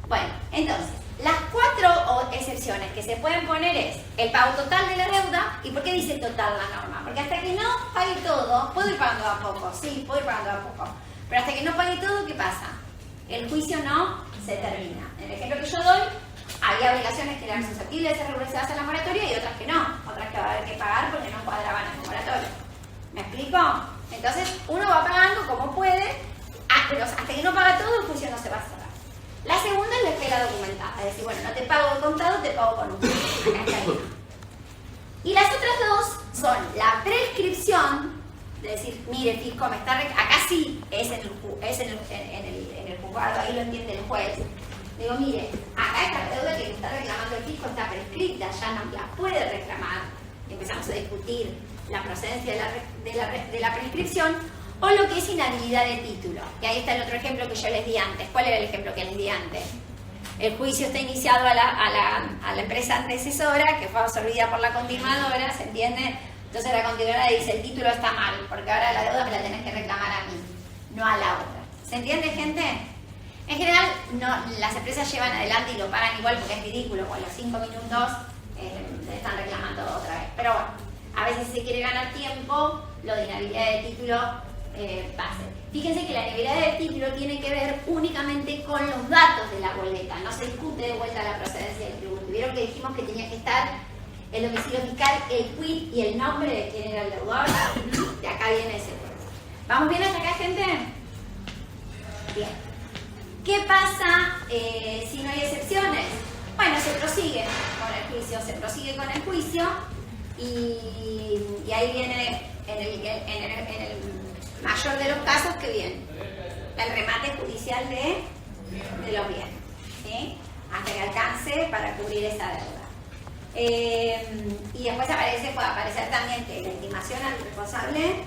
Bueno, entonces, las 4 excepciones que se pueden poner es el pago total de la deuda. ¿Y por qué dice total la norma? Porque hasta que no pague todo, puedo ir pagando a poco, sí, puedo ir pagando a poco. Pero hasta que no pague todo, ¿qué pasa? El juicio no se termina. En el ejemplo que yo doy, había obligaciones que eran susceptibles de ser regularizadas en la moratoria y otras que no. Otras que va a haber que pagar porque no cuadraban en el moratorio. ¿Me explico? Entonces, uno va pagando como puede, pero hasta que no paga todo, el juicio no se va a cerrar. La segunda es la espera documentada, es decir, bueno, no te pago de contado, te pago con un juicio. Acá está el. Y las otras dos son la prescripción, de decir, mire, fisco, me está acá sí es en el juzgado, ahí lo entiende el juez. Digo, mire, acá esta deuda que me está reclamando el fisco está prescrita, ya no la puede reclamar. Y empezamos a discutir la procedencia de la prescripción. O lo que es inhabilidad de título. Y ahí está el otro ejemplo que yo les di antes. ¿Cuál era el ejemplo que les di antes? El juicio está iniciado a la empresa antecesora, que fue absorbida por la continuadora, ¿se entiende? Entonces la continuadora dice, el título está mal, porque ahora la deuda me la tenés que reclamar a mí, no a la otra. ¿Se entiende, gente? En general, no, las empresas llevan adelante y lo pagan igual porque es ridículo, con los 5 minutos le están reclamando otra vez. Pero bueno, a veces si se quiere ganar tiempo, lo de inhabilidad de título pase. Fíjense que la inhabilidad del título tiene que ver únicamente con los datos de la boleta, no se discute de vuelta la procedencia del tributo. Vieron que dijimos que tenía que estar el domicilio fiscal, el quit y el nombre de quién era el deudor. De acá viene ese juez. ¿Vamos bien hasta acá, gente? Bien. ¿Qué pasa si no hay excepciones? Bueno, se prosigue con el juicio, y ahí viene en el mayor de los casos que viene el remate judicial de los bienes, ¿sí? Hasta que alcance para cubrir esa deuda. Y después puede aparecer también que la intimación al responsable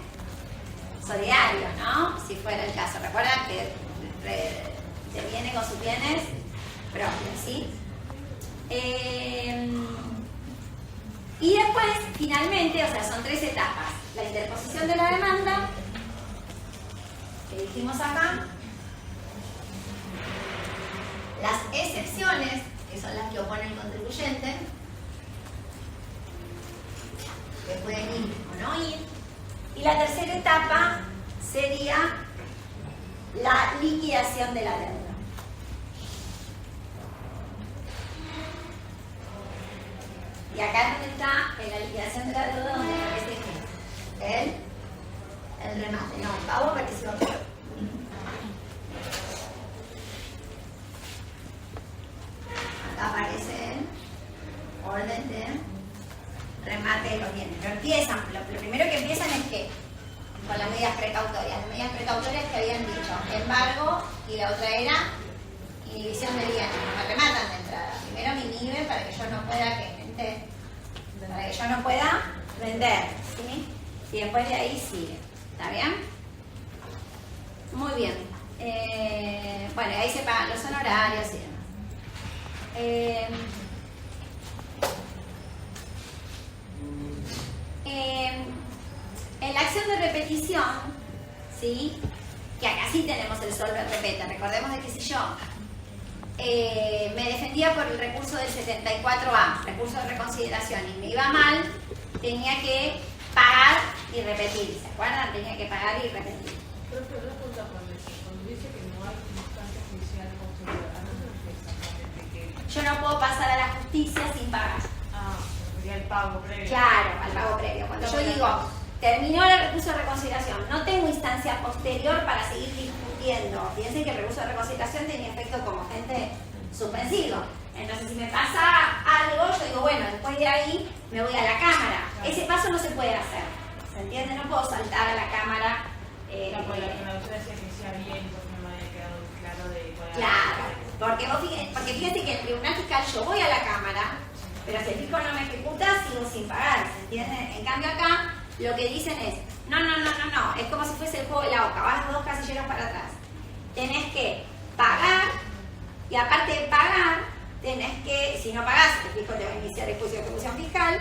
solidario, ¿no? Si fuera el caso. Recuerdan que se viene con sus bienes propios, ¿sí? Y después, finalmente, o sea, son 3 etapas. La interposición de la demanda, que dijimos acá. Las excepciones, que son las que opone el contribuyente, que pueden ir o no ir. Y la tercera etapa sería la liquidación de la deuda. Y acá es donde está en la liquidación de la deuda, donde aparece el remate. No, el pago apareció acá. Acá aparece el orden de remate de los bienes. Lo primero que empiezan es que con las medidas precautorias. Las medidas precautorias que habían dicho embargo, y la otra era inhibición de bienes. No me rematan de entrada. Primero me inhiben para que yo no pueda vender, ¿sí? Y después de ahí sigue. ¿Está bien? Muy bien. Bueno, ahí se pagan los honorarios y demás. En la acción de repetición, ¿sí? Que acá sí tenemos el solver repete. Recordemos de que si yo me defendía por el recurso del 74A, recurso de reconsideración, y me iba mal, tenía que pagar y repetir. ¿Se acuerdan? Tenía que pagar y repetir. Pero una pregunta, cuando dice que no hay instancia judicial posterior, ¿a dónde se exactamente? Yo no puedo pasar a la justicia sin pagar. Sería el pago previo. Claro, al pago previo. Cuando yo digo, terminó el recurso de reconsideración, no tengo instancia posterior para seguir discutiendo. Fíjense que el recurso de reconsideración tenía efecto como agente suspensivo. Entonces, si me pasa algo, yo digo, bueno, después de ahí me voy a la cámara. Ese paso no se puede hacer. ¿Se entiende? No puedo saltar a la cámara. La decía que sea bien, porque no me había quedado claro de cuál era. Claro, porque fíjense que en el tribunal fiscal yo voy a la cámara, pero si el fisco no me ejecuta, sigo sin pagar. ¿Se entiende? En cambio acá, lo que dicen es, no, es como si fuese el juego de la oca, vas 2 casilleros para atrás. Tenés que pagar, y aparte de pagar, tenés que, si no pagás, el fisco te va a iniciar el juicio de ejecución fiscal,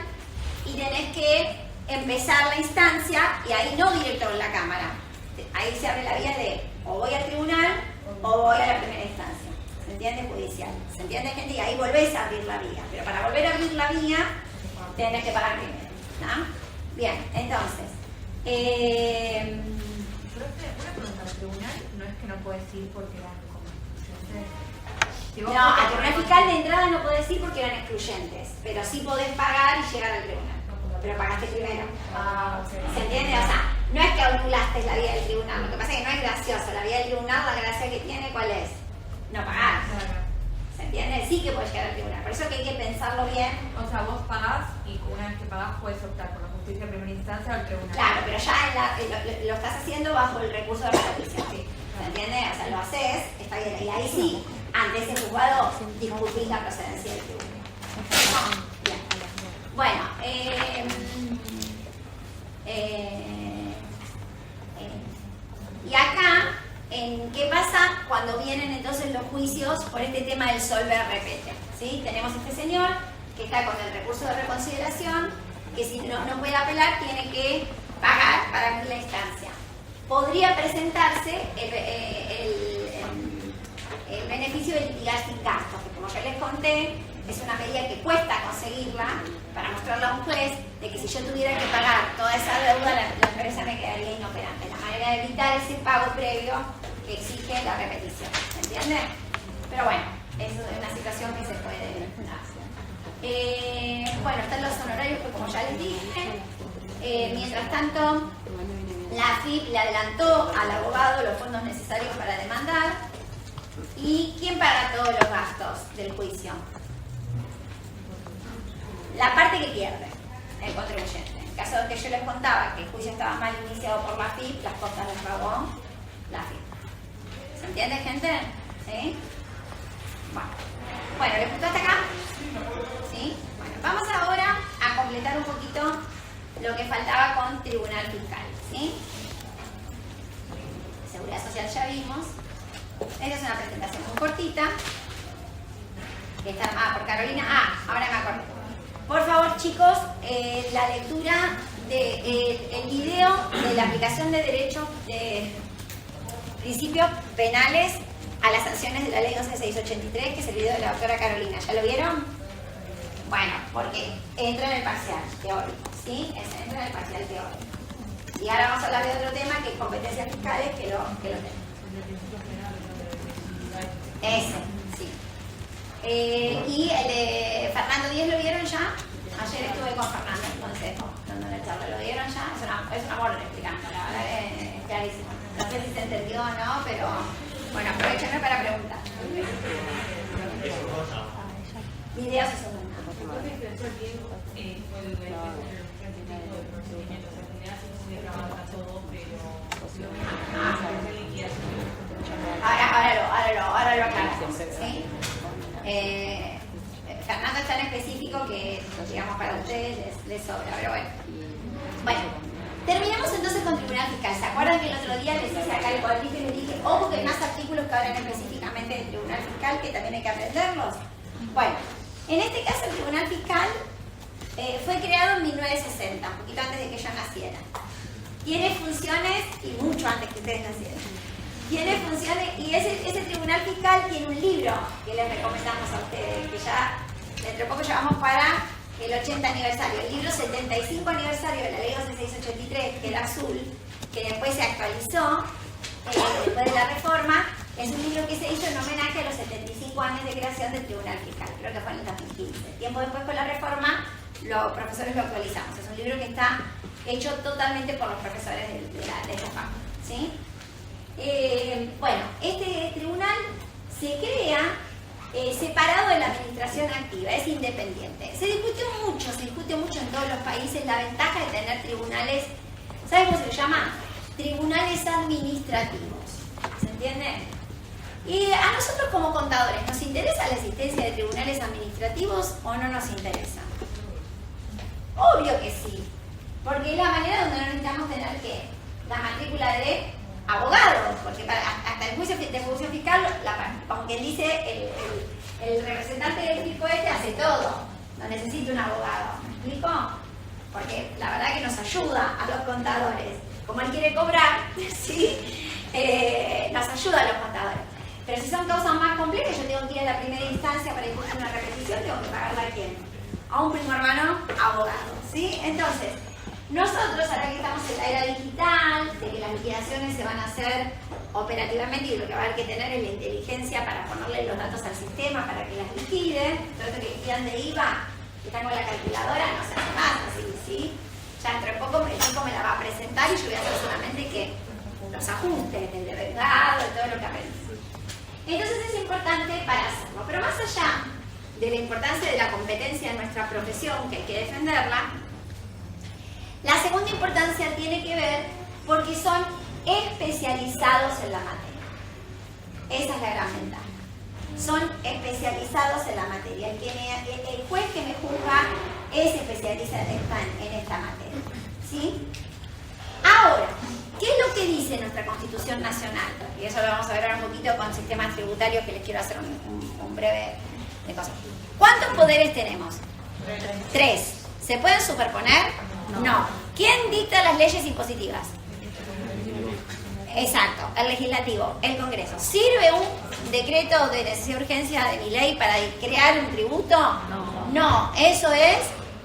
y tenés que empezar la instancia, y ahí no directo en la cámara. Ahí se abre la vía de, o voy al tribunal, o voy a la primera instancia. ¿Se entiende? Judicial. ¿Se entiende, gente? Y ahí volvés a abrir la vía. Pero para volver a abrir la vía, tenés que pagar primero. ¿No? Bien, entonces. Una pregunta, ¿al tribunal no es que no puedes ir porque eran como excluyentes? No, al tribunal fiscal de entrada no podés ir porque eran excluyentes. Pero sí podés pagar y llegar al tribunal. Pero pagaste primero. ¿Se entiende? O sea, no es que anulaste la vía del tribunal. Lo que pasa es que no es gracioso. La vía del tribunal, la gracia que tiene, ¿cuál es? No pagar. ¿Se entiende? Sí que puedes llegar al tribunal. Por eso que hay que pensarlo bien. O sea, vos pagás y una vez que pagás puedes optar por la justicia de primera instancia o al tribunal. Claro, pero ya lo estás haciendo bajo el recurso de repetición. ¿Se entiende? O sea, lo haces, está bien. Y ahí sí, ante ese juzgado, discutís la procedencia del tribunal. Bien. Bueno, y acá, ¿qué pasa cuando vienen entonces los juicios por este tema del solver repete? ¿Sí? Tenemos este señor que está con el recurso de reconsideración, que si no puede apelar tiene que pagar para abrir la instancia. Podría presentarse el beneficio de litigar sin gastos, que como ya les conté, es una medida que cuesta conseguirla para mostrarle a un juez de que si yo tuviera que pagar toda esa deuda, la empresa me quedaría inoperante. La manera de evitar ese pago previo que exige la repetición. ¿Se entiende? Pero bueno, eso es una situación que se puede dar. Bueno, están los honorarios que como ya les dije. Mientras tanto, la AFIP le adelantó al abogado los fondos necesarios para demandar. ¿Y quién paga todos los gastos del juicio? La parte que pierde, el contribuyente. En caso de que yo les contaba que el juicio estaba mal iniciado por la AFIP, las costas las pagó la AFIP. ¿Se entiende, gente? ¿Sí? Bueno, ¿les gustó hasta acá? ¿Sí? Bueno, vamos ahora a completar un poquito lo que faltaba con Tribunal Fiscal. ¿Sí? Seguridad Social ya vimos. Esta es una presentación muy cortita, que está armada por Carolina. Ahora me acuerdo. Por favor, chicos, la lectura del video de la aplicación de derechos de principios penales a las sanciones de la ley 11683, que es el video de la doctora Carolina. ¿Ya lo vieron? Bueno, porque entra en el parcial teórico, ¿sí? Entra en el parcial teórico. Y ahora vamos a hablar de otro tema, que es competencias fiscales, que lo tenemos. Ese, sí. Y el de Fernando Díez, ¿lo vieron ya? Ayer estuve con Fernando en el consejo, dando la charla. ¿Lo vieron ya? Es un amor explicando, la verdad que es clarísimo. No sé si se entendió o no, pero bueno, aprovechenme para preguntar. Videos y segunda. Ahora lo aclaramos, ¿sí? Fernando es tan específico que, digamos, para ustedes les sobra, pero bueno. Bueno, Terminamos entonces con tribunal fiscal. ¿Se acuerdan que el otro día les hice acá el cuadrito y les dije, ojo que hay más artículos que hablan específicamente del tribunal fiscal que también hay que aprenderlos? Bueno, en este caso el tribunal fiscal fue creado en 1960, un poquito antes de que yo naciera. Tiene funciones, y mucho antes que ustedes nacieran. Tiene funciones, y ese tribunal fiscal tiene un libro que les recomendamos a ustedes, que ya dentro de poco llevamos para el 80 aniversario, el libro 75 aniversario de la ley 11683, que era azul, que después se actualizó después de la reforma. Es un libro que se hizo en homenaje a los 75 años de creación del Tribunal Fiscal, creo que fue en el 2015. Tiempo después con la reforma, los profesores lo actualizamos. Es un libro que está hecho totalmente por los profesores de esta facultad, ¿sí? Bueno, este tribunal se crea separado de la administración activa, es independiente. Se discute mucho en todos los países la ventaja de tener tribunales, ¿saben cómo se llama? Tribunales administrativos, ¿se entiende? Y a nosotros como contadores, ¿nos interesa la existencia de tribunales administrativos o no nos interesa? Obvio que sí, porque es la manera donde no necesitamos tener que la matrícula de abogados, porque hasta el juicio fiscal, como quien dice, el representante del fisco hace todo, no necesita un abogado, ¿me explico? Porque la verdad que nos ayuda a los contadores, como él quiere cobrar, ¿sí? Nos ayuda a los contadores. Pero si son causas más complejas, yo tengo que ir a la primera instancia para discutir una repetición, tengo que pagarla a quién? A un primo hermano abogado, ¿sí? Entonces, nosotros, ahora que estamos en la era digital, de que las liquidaciones se van a hacer operativamente y lo que va a haber que tener es la inteligencia para ponerle los datos al sistema para que las liquide, todo esto que liquidan de IVA, que están con la calculadora, no se hace más, así, ¿sí? Ya dentro de poco el banco me la va a presentar y yo voy a hacer solamente que los ajustes, el devengado, todo lo que aprendí. Entonces es importante para hacerlo, pero más allá de la importancia de la competencia de nuestra profesión, que hay que defenderla, la segunda importancia tiene que ver porque son especializados en la materia. Esa es la gran ventaja. Son especializados en la materia. El juez que me juzga es especialista en esta materia, ¿sí? Ahora, ¿qué es lo que dice nuestra Constitución Nacional? Y eso lo vamos a ver ahora un poquito con sistemas tributarios, que les quiero hacer un breve de cosas. ¿Cuántos poderes tenemos? 3. ¿Se pueden superponer? No. ¿Quién dicta las leyes impositivas? Exacto, el legislativo, el Congreso. ¿Sirve un decreto de necesidad de urgencia de mi ley para crear un tributo? No, eso es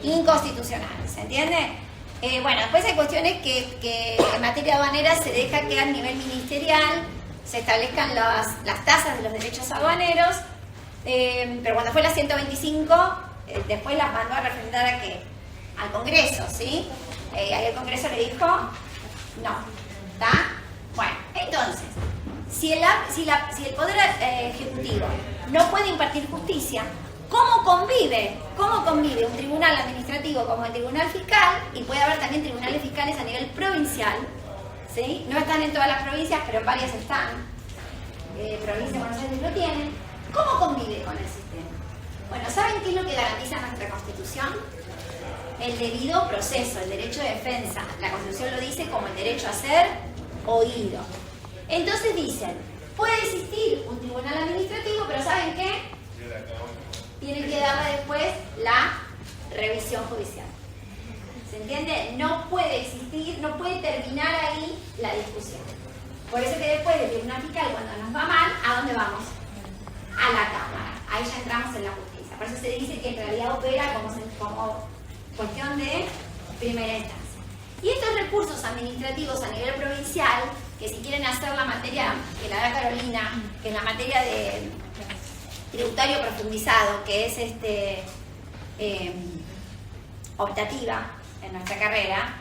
inconstitucional, ¿se entiende? Bueno, después hay cuestiones que en materia aduanera se deja que a nivel ministerial se establezcan las tasas de los derechos aduaneros, pero cuando fue la 125, después las mandó a referendar ¿a qué? Al Congreso, ¿sí? Ahí el Congreso le dijo, no, ¿está? Bueno, entonces, si el Poder Ejecutivo no puede impartir justicia, ¿cómo convive un tribunal administrativo como el tribunal fiscal? Y puede haber también tribunales fiscales a nivel provincial, ¿sí? No están en todas las provincias, pero en varias están. Provincia de Buenos Aires lo tienen. ¿Cómo convive con el sistema? Bueno, ¿saben qué es lo que garantiza nuestra Constitución? El debido proceso, el derecho de defensa. La Constitución lo dice como el derecho a ser oído. Entonces dicen, puede existir un tribunal administrativo, pero ¿saben qué? Tienen que darle después la revisión judicial. ¿Se entiende? No puede existir, no puede terminar ahí la discusión. Por eso que después del tribunal fiscal, cuando nos va mal, ¿a dónde vamos? A la Cámara. Ahí ya entramos en la justicia. Por eso se dice que en realidad opera como cuestión de primera instancia. Y estos recursos administrativos a nivel provincial, que si quieren hacer la materia que la da Carolina, que es la materia de tributario profundizado, que es optativa en nuestra carrera,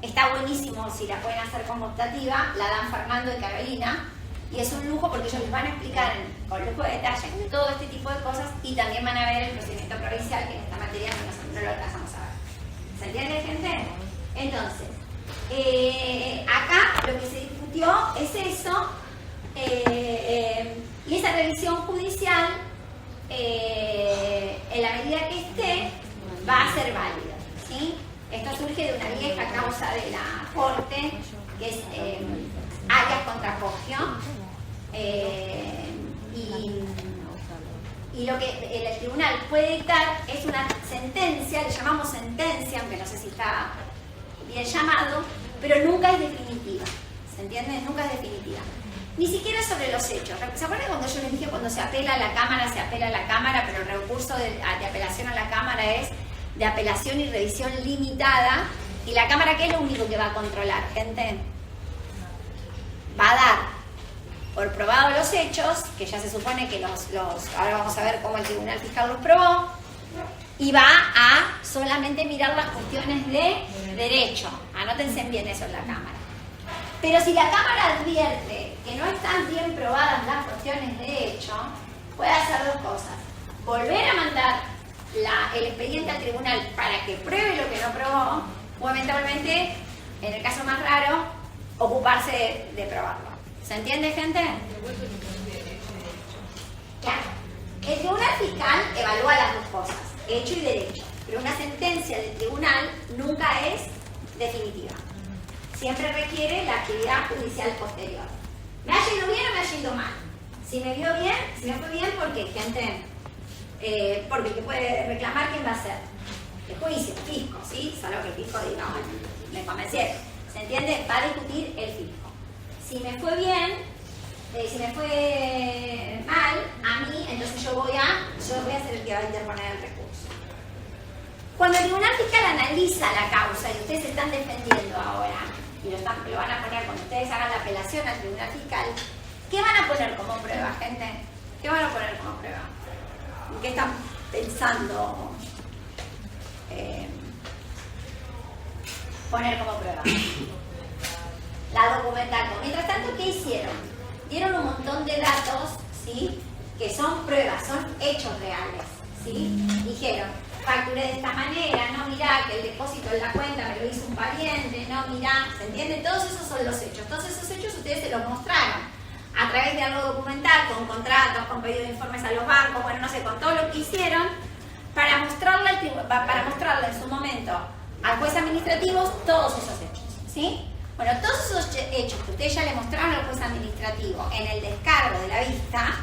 está buenísimo si la pueden hacer como optativa, la dan Fernando y Carolina, y es un lujo porque ellos les van a explicar con lujo de detalle todo este tipo de cosas y también van a ver el procedimiento provincial, que en esta materia no lo alcanzamos a ver. ¿Se entiende, gente? Entonces, acá lo que se discutió es eso, y esa revisión judicial, en la medida que esté, va a ser válida, ¿sí? Esto surge de una vieja causa de la Corte, que es Arias contra Poggio. Y lo que el tribunal puede dictar es una sentencia, le llamamos sentencia, aunque no sé si está bien llamado, pero nunca es definitiva. ¿Se entiende? Nunca es definitiva. Ni siquiera sobre los hechos. ¿Se acuerdan cuando yo les dije cuando se apela a la Cámara, se apela a la Cámara, pero el recurso de apelación a la Cámara es de apelación y revisión limitada? ¿Y la Cámara qué es lo único que va a controlar, gente? Va a dar por probado los hechos, que ya se supone que ahora vamos a ver cómo el Tribunal Fiscal los probó, y va a solamente mirar las cuestiones de derecho. Anótense bien eso en la Cámara. Pero si la Cámara advierte que no están bien probadas las cuestiones de hecho, puede hacer dos cosas. Volver a mandar el expediente al tribunal para que pruebe lo que no probó, o eventualmente, en el caso más raro, ocuparse de probarlo. ¿Se entiende, gente? Claro. El Tribunal Fiscal evalúa las dos cosas, hecho y derecho, pero una sentencia del tribunal nunca es definitiva. Siempre requiere la actividad judicial posterior. ¿Me ha ido bien o me ha ido mal? Si me vio bien, si me fue bien, ¿por qué, gente? Porque el que puede reclamar, ¿quién va a ser? El juicio, el fisco, ¿sí? Solo que el fisco diga, bueno, me convencieron. ¿Se entiende? Va a discutir el fisco. Si me fue bien, si me fue mal, a mí, entonces yo voy a ser el que va a interponer el recurso. Cuando el Tribunal Fiscal analiza la causa y ustedes se están defendiendo ahora, y lo van a poner cuando ustedes hagan la apelación al Tribunal Fiscal, ¿qué van a poner como prueba, gente? ¿Qué van a poner como prueba? ¿Qué están pensando poner como prueba? La documentación. Mientras tanto, ¿qué hicieron? Dieron un montón de datos, ¿sí? Que son pruebas, son hechos reales, ¿sí? Dijeron, facturé de esta manera, no mirá que el depósito en la cuenta me lo hizo un pariente, no mirá, ¿se entiende? Todos esos son los hechos. Todos esos hechos ustedes se los mostraron a través de algo documental, con contratos, con pedido de informes a los bancos, bueno, no sé, con todo lo que hicieron, para mostrarle en su momento al juez administrativo todos esos hechos, ¿sí? Bueno, todos esos hechos que ustedes ya le mostraron al juez administrativo en el descargo de la vista,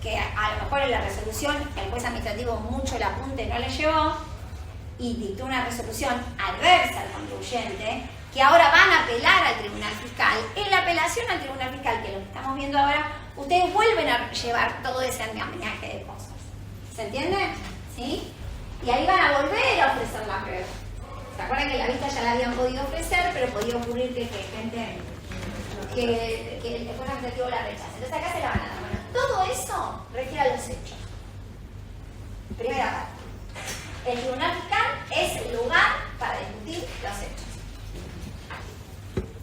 que a lo mejor en la resolución el juez administrativo mucho el apunte no le llevó y dictó una resolución adversa al contribuyente, que ahora van a apelar al Tribunal Fiscal. En la apelación al Tribunal Fiscal, que lo que estamos viendo ahora, ustedes vuelven a llevar todo ese andamiaje de cosas. ¿Se entiende? ¿Sí? Y ahí van a volver a ofrecer la prueba. ¿Se acuerdan que la vista ya la habían podido ofrecer, pero podía ocurrir que el juez administrativo la rechace? Entonces acá se la van a dar. Bueno, todo eso refiere a los hechos. Primera parte. El Tribunal Fiscal es el lugar para discutir los hechos.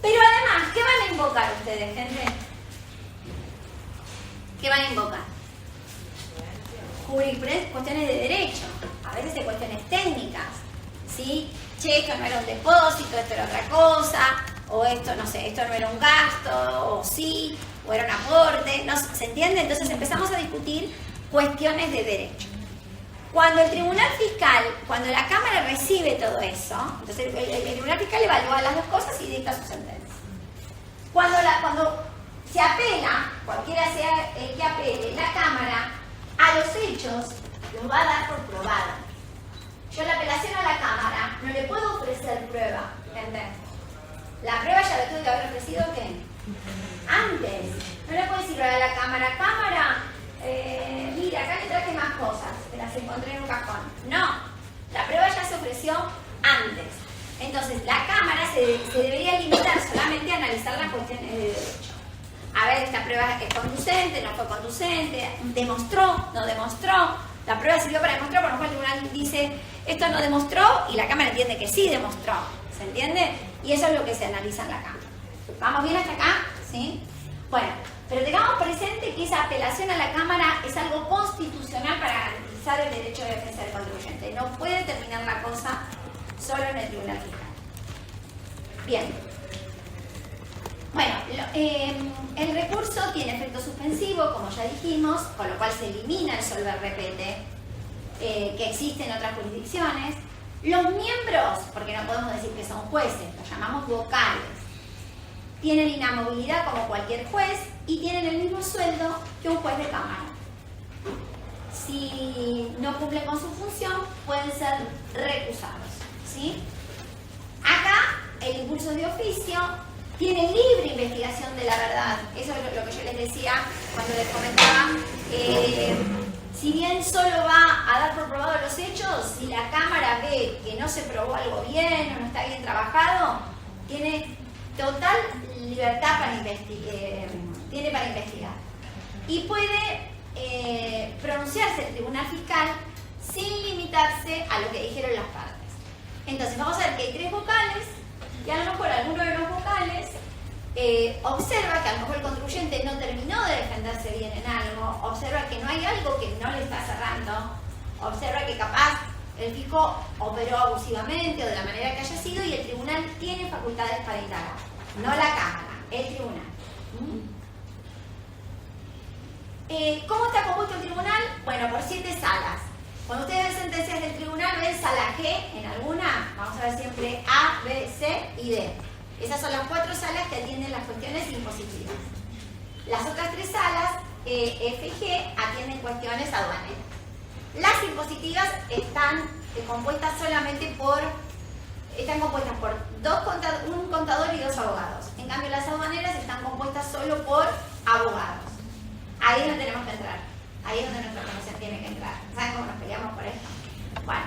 Pero además, ¿qué van a invocar ustedes, gente? ¿Qué van a invocar? Cuestiones de derecho, a veces de cuestiones técnicas, ¿sí? Che, esto no era un depósito, esto era otra cosa, o esto, no sé, esto no era un gasto, o sí, o era un aporte, ¿no? ¿Se entiende? Entonces empezamos a discutir cuestiones de derecho. Cuando el Tribunal Fiscal, cuando la Cámara recibe todo eso, entonces el Tribunal Fiscal evalúa las dos cosas y dicta su sentencia. Cuando se apela, cualquiera sea el que apele, la Cámara a los hechos los va a dar por probado. Yo la apelación a la Cámara no le puedo ofrecer prueba, ¿entendés? La prueba ya la tuve que haber ofrecido ¿qué? Antes. No le puedo decir a la Cámara, mira, acá le traje más cosas, que las encontré en un cajón. No, la prueba ya se ofreció antes. Entonces, la Cámara se debería limitar solamente a analizar las cuestiones de derecho. A ver, esta prueba es conducente, no fue conducente, demostró, no demostró. La prueba sirvió para demostrar, por lo cual el tribunal dice, esto no demostró, y la Cámara entiende que sí demostró. ¿Se entiende? Y eso es lo que se analiza en la Cámara. ¿Vamos bien hasta acá? ¿Sí? Bueno, pero tengamos presente que esa apelación a la Cámara es algo constitucional para garantizar el derecho de defensa del contribuyente. No puede terminar la cosa solo en el Tribunal Fiscal. Bien. Bueno, el recurso tiene efecto suspensivo, como ya dijimos, con lo cual se elimina el solver repete que existe en otras jurisdicciones. Los miembros, porque no podemos decir que son jueces, los llamamos vocales, tienen inamovilidad como cualquier juez y tienen el mismo sueldo que un juez de cámara. Si no cumplen con su función, pueden ser recusados, ¿sí? Acá, el impulso de oficio tiene libre investigación de la verdad. Eso es lo que yo les decía cuando les comentaba. Si bien solo va a dar por probado los hechos, si la Cámara ve que no se probó algo bien o no está bien trabajado, tiene total libertad para investigar. Y puede pronunciarse el tribunal fiscal sin limitarse a lo que dijeron las partes. Entonces vamos a ver que hay 3 vocales y a lo mejor alguno de los vocales observa que a lo mejor el contribuyente no terminó de defenderse bien en algo, observa que no hay algo que no le está cerrando, observa que capaz el fisco operó abusivamente o de la manera que haya sido y el tribunal tiene facultades para indagar, no la Cámara, el tribunal. ¿Cómo está compuesto el tribunal? Bueno, por 7 salas. Cuando ustedes ven sentencias del tribunal, ven sala G en alguna, vamos a ver siempre A, B, C y D. Esas son las 4 salas que atienden las cuestiones impositivas. Las otras 3 salas, F y G, atienden cuestiones aduaneras. Las impositivas están compuestas por un contador y 2 abogados. En cambio, las aduaneras están compuestas solo por abogados. Ahí es donde tenemos que entrar. Ahí es donde nuestra comisión tiene que entrar. ¿Saben cómo nos peleamos por esto? Bueno.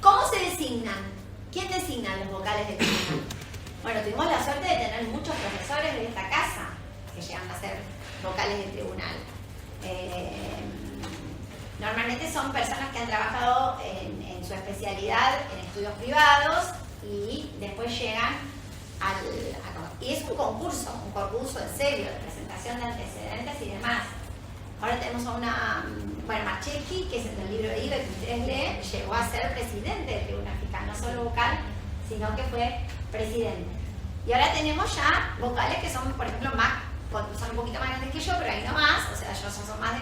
¿Cómo se designan? ¿Quién designa los vocales del tribunal? Bueno, tuvimos la suerte de tener muchos profesores de esta casa que llegan a ser vocales del tribunal. Normalmente son personas que han trabajado en su especialidad en estudios privados y después llegan y es un concurso en serio, de presentación de antecedentes y demás. Ahora tenemos a una, Marchetti, que es el del libro de IVA que ustedes leen, llegó a ser presidente del Tribunal Fiscal, no solo vocal, sino que fue presidente. Y ahora tenemos ya vocales que son, por ejemplo, son un poquito más grandes que yo, pero ahí no más, o sea, ellos son más de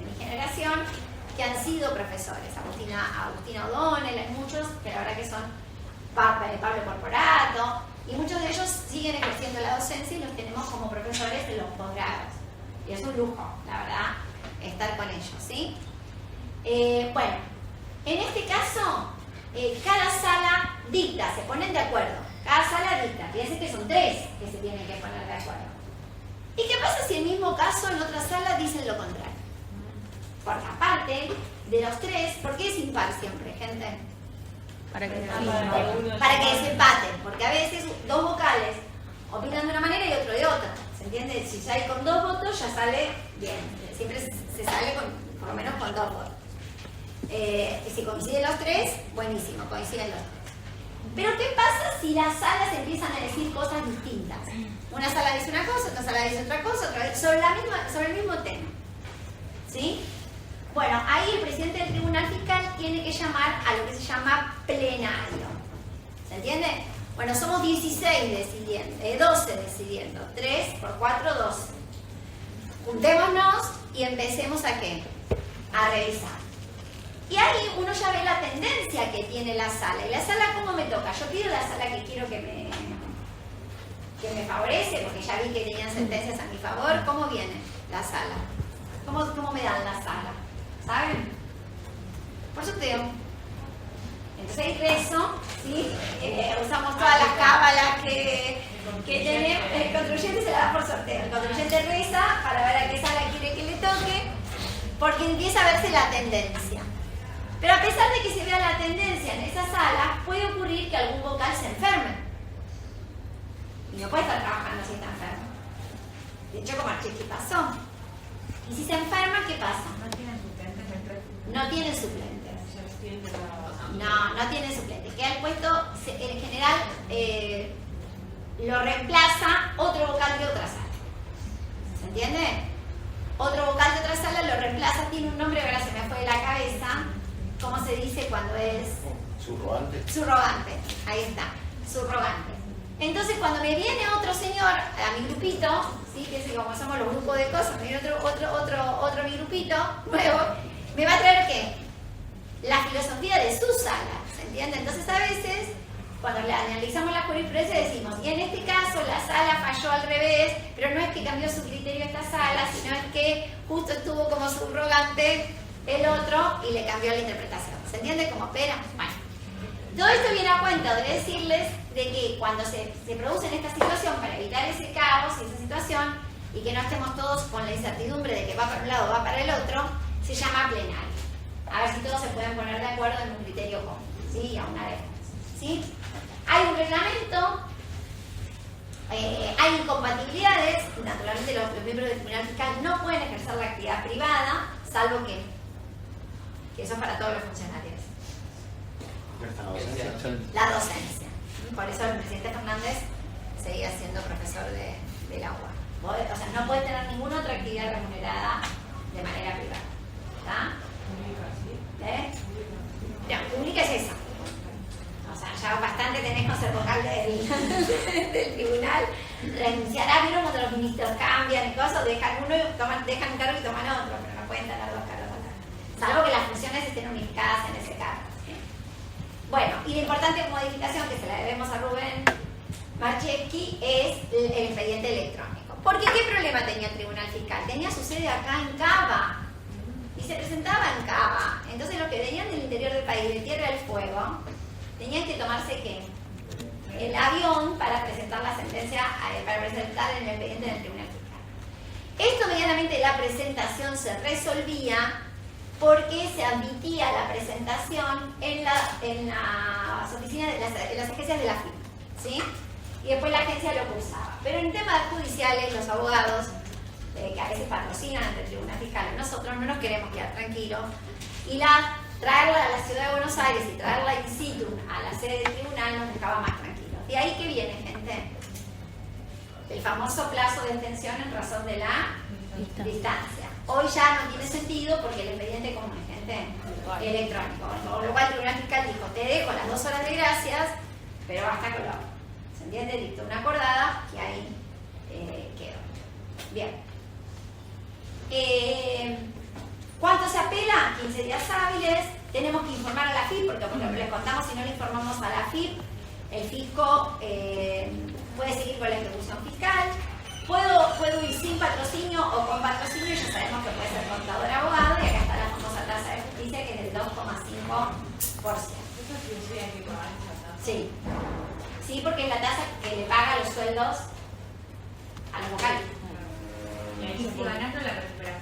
mi generación, que han sido profesores. Agustina O'Donnell, hay muchos, pero ahora que son Pablo Corporato, y muchos de ellos siguen ejerciendo la docencia y los tenemos como profesores en los posgrados. Y es un lujo, la verdad, estar con ellos, ¿sí? Bueno, en este caso, cada sala dicta, se ponen de acuerdo. Cada sala dicta, fíjense que son 3 que se tienen que poner de acuerdo. ¿Y qué pasa si en el mismo caso en otra sala dicen lo contrario? Porque aparte de los 3, ¿por qué es impar siempre, gente? Para que desempaten, porque a veces 2 vocales opinan de una manera y otro de otra. ¿Se entiende? Si ya hay con 2 votos, ya sale bien. Siempre se sale por lo menos con 2 votos. Si coinciden los 3, buenísimo, coinciden los 3. Pero ¿qué pasa si las salas empiezan a decir cosas distintas? Una sala dice una cosa, otra sala dice otra cosa, otra vez, sobre el mismo tema. ¿Sí? Bueno, ahí el presidente del Tribunal Fiscal tiene que llamar a lo que se llama plenario. ¿Se entiende? Bueno, somos 16 decidiendo, 12 decidiendo. 3 por 4, 12. Juntémonos y empecemos ¿a qué? A revisar. Y ahí uno ya ve la tendencia que tiene la sala. ¿Y la sala cómo me toca? Yo pido la sala que quiero que me favorece, porque ya vi que tenían sentencias a mi favor. ¿Cómo viene la sala? ¿Cómo me dan la sala? ¿Saben? Por sorteo. Entonces hay rezo, ¿sí? Usamos todas las cábalas que tenemos. El contribuyente se la da por sorteo. El contribuyente reza para ver a qué sala quiere que le toque, porque empieza a verse la tendencia. Pero a pesar de que se vea la tendencia en esa sala, puede ocurrir que algún vocal se enferme. Y no puede estar trabajando si está enfermo. De hecho, como Archiqui pasó. Y si se enferma, ¿qué pasa? No tienen suplentes. No tienen suplentes. Queda el puesto, en general, lo reemplaza otro vocal de otra sala. ¿Se entiende? Otro vocal de otra sala lo reemplaza, tiene un nombre, ahora se me fue de la cabeza. ¿Cómo se dice cuando es? Subrogante. Subrogante, ahí está, subrogante. Entonces, cuando me viene otro señor a mi grupito, ¿sí? Que es como somos los grupos de cosas, me viene otro mi grupito nuevo, ¿me va a traer qué? cuando analizamos la jurisprudencia decimos, y en este caso la sala falló al revés, pero no es que cambió su criterio esta sala, sino es que justo estuvo como subrogante el otro y le cambió la interpretación. ¿Se entiende cómo opera? Bueno, todo esto viene a cuenta de decirles de que cuando se produce en esta situación, para evitar ese caos y esa situación, y que no estemos todos con la incertidumbre de que va para un lado o va para el otro, se llama plenario. A ver si todos se pueden poner de acuerdo en un criterio común, ¿sí? Aunar esfuerzos, ¿sí? Hay un reglamento, hay incompatibilidades, naturalmente los miembros del Tribunal Fiscal no pueden ejercer la actividad privada, salvo que eso es para todos los funcionarios. La docencia. Por eso el presidente Fernández seguía siendo profesor de la UBA. O sea, no puede tener ninguna otra actividad remunerada de manera privada. ¿Está? No, pública es esa. O sea, ya bastante tenés con ser vocal del tribunal. Renunciará, vieron cuando los ministros cambian y cosas, dejan uno y dejan un cargo y toman otro, pero no pueden tener dos cargos acá. Salvo que las funciones estén unificadas en ese cargo. ¿Sí? Bueno, y la importante modificación que se la debemos a Rubén Marcheschi es el expediente electrónico. Porque ¿qué problema tenía el Tribunal Fiscal? Tenía su sede acá en Cava y se presentaba en Cava. Entonces los que venían del interior del país, de Tierra del Fuego, tenían que tomarse ¿qué? El avión para presentar la sentencia, para presentar el expediente en el Tribunal Fiscal. Esto medianamente la presentación se resolvía porque se admitía la presentación en las oficinas, en las agencias de la FIP, ¿sí? Y después la agencia lo cursaba. Pero en temas judiciales, los abogados, que a veces patrocinan ante el Tribunal Fiscal, nosotros no nos queremos quedar tranquilos, y traerla a la ciudad de Buenos Aires y traerla in situ a la sede del tribunal nos dejaba más tranquilos. ¿De ahí que viene, gente? El famoso plazo de extensión en razón de la distancia. Hoy ya no tiene sentido porque el expediente común es, gente, electrónico. Por lo cual el Tribunal Fiscal dijo, te dejo las 2 horas de gracias, pero basta con lo otro. ¿Se entiende? Dictó una acordada y ahí quedó. Bien. ¿Cuánto se apela? 15 días hábiles. Tenemos que informar a la FIP, porque como les contamos, si no le informamos a la FIP, el fisco puede seguir con la ejecución fiscal. Puedo ir sin patrocinio o con patrocinio, ya sabemos que puede ser contador abogado, y acá está la famosa tasa de justicia, que es del 2,5%. Sí. Sí, porque es la tasa que le paga los sueldos a los vocales. Y si ganas no la recuperas.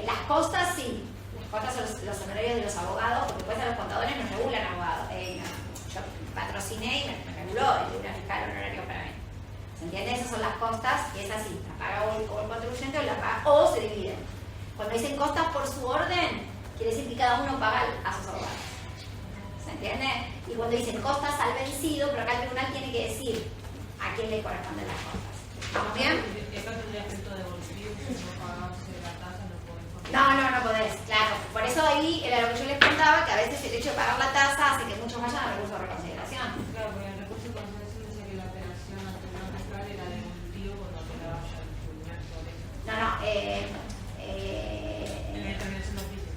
Las costas sí, las costas son los honorarios de los abogados, porque después a los contadores nos regulan abogados. Yo patrociné y me reguló el Tribunal Fiscal honorario para mí. ¿Se entiende? Esas son las costas, y es así, la paga o el contribuyente o se dividen. Cuando dicen costas por su orden, quiere decir que cada uno paga a sus abogados. ¿Se entiende? Y cuando dicen costas al vencido, pero acá el tribunal tiene que decir a quién le corresponden las costas. ¿Estamos bien? ¿Acá tendría efecto devolutivo si no pagase la tasa? No podés, claro. Por eso ahí era lo que yo les contaba, que a veces el hecho de pagar la tasa hace que muchos vayan al recurso de reconsideración. Claro, porque el recurso de consideración decía que la apelación al Tribunal Fiscal era devolutivo cuando apelaba ya al tribunal. En la determinación de oficio.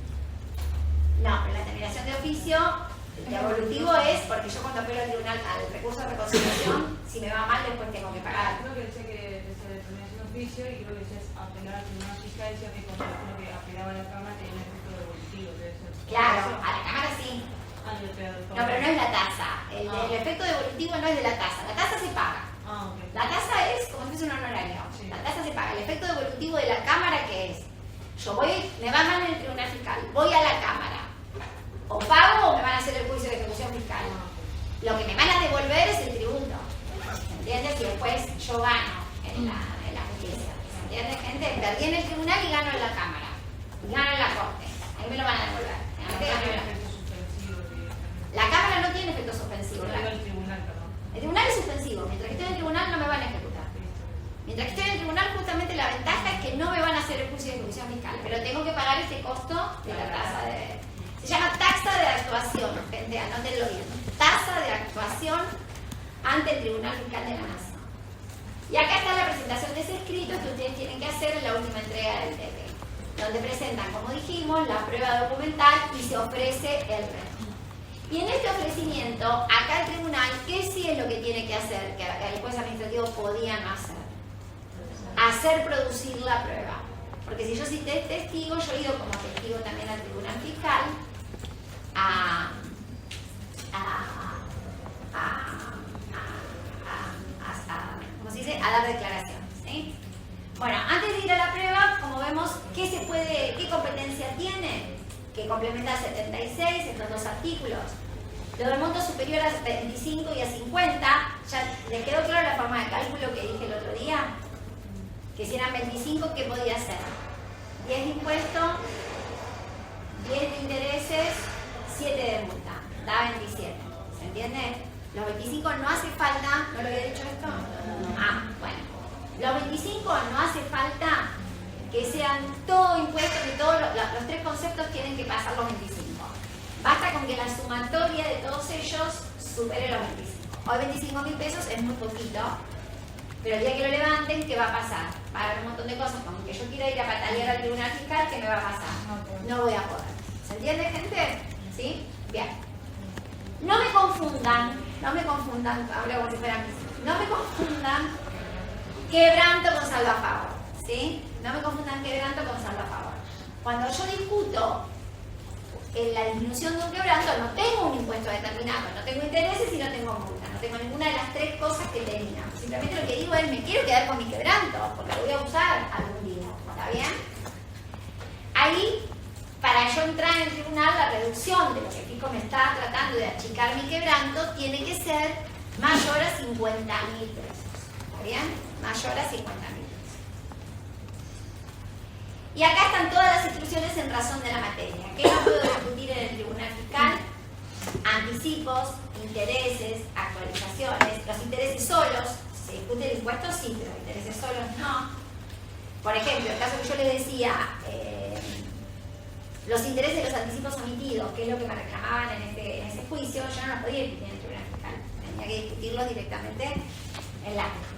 No, pero la terminación de oficio, el devolutivo es porque yo cuando apelo al tribunal al recurso de reconsideración, si me va mal después tengo que pagar. Creo que decía que decía determinación de oficio, y creo que decía apelar al Tribunal Fiscal, decía que cuando lo que apelaba a la Cámara tenía un efecto devolutivo. Claro, a la Cámara sí. No, pero no es la tasa. El efecto devolutivo no es de la tasa. La tasa se paga. Okay. La tasa es como si fuese un honorario. Sí. La tasa se paga. El efecto devolutivo de la Cámara, ¿qué es? Yo me va mal en el Tribunal Fiscal, voy a la Cámara. O pago o me van a hacer el juicio de ejecución fiscal. Lo que me van a devolver es el tributo. ¿Se entiende? Si después yo gano en la justicia. ¿Se entiende, gente? Perdí en el tribunal y gano en la Cámara. Y gano en la Corte. Ahí me lo van a devolver. La Cámara no tiene efecto suspensivo. El tribunal es suspensivo. Mientras que esté en el tribunal no me van a ejecutar. Mientras que esté en el tribunal, justamente la ventaja es que no me van a hacer el juicio de ejecución fiscal, pero tengo que pagar ese costo de la tasa de... Se llama taxa de actuación, gente, anótenlo bien. Tasa de actuación ante el Tribunal Fiscal de la Nación. Y acá está la presentación de ese escrito que ustedes tienen que hacer en la última entrega del TP. donde presentan, como dijimos, la prueba documental y se ofrece el resto. Y en este ofrecimiento, acá el tribunal, ¿qué sí es lo que tiene que hacer? Que el juez administrativo podía no hacer. Hacer producir la prueba. Porque si yo cité testigo, yo he ido como testigo también al tribunal fiscal ¿cómo se dice? A dar declaraciones, ¿sí? Bueno, antes de ir a la prueba, como vemos, ¿qué competencia tiene? Que complementa a 76, estos dos artículos. Lo del monto superior a 25 y a 50, ¿ya les quedó claro la forma de cálculo que dije el otro día? Que si eran 25, ¿qué podía ser? 10 de impuesto, 10 de intereses, 7 de multa. Da 27. ¿Se entiende? Los 25 no hace falta, ¿no lo había dicho esto? Ah, bueno. Los 25 no hace falta que sean todo impuestos, que todos los tres conceptos tienen que pasar los 25. Basta con que la sumatoria de todos ellos supere los 25. Hoy 25.000 pesos es muy poquito, pero el día que lo levanten, ¿qué va a pasar? Va a haber un montón de cosas, como que yo quiera ir a patalear al tribunal fiscal, ¿qué me va a pasar? No voy a poder. ¿Se entiende, gente? ¿Sí? Bien. No me confundan, hablo como si fueran mis. No me confundan quebranto con saldo a favor, ¿sí? No me confundan quebranto con saldo a favor. Cuando yo discuto en la disminución de un quebranto, no tengo un impuesto determinado, no tengo intereses y no tengo multa, no tengo ninguna de las tres cosas que tenía. Simplemente lo que digo es, me quiero quedar con mi quebranto, porque lo voy a usar algún día, ¿está bien? Ahí, para yo entrar en el tribunal, la reducción de lo que el fisco me está tratando de achicar mi quebranto tiene que ser mayor a 50.000 pesos, ¿está bien? Mayor a 50.000 pesos. Y acá están todas las instrucciones en razón de la materia. ¿Qué no puedo discutir en el tribunal fiscal? Anticipos, intereses, actualizaciones. Los intereses solos, se discute el impuesto sí, pero los intereses solos no. Por ejemplo, el caso que yo les decía, los intereses de los anticipos omitidos, que es lo que me reclamaban en ese juicio, yo no los podía discutir en el tribunal fiscal. Tenía que discutirlos directamente en la justicia.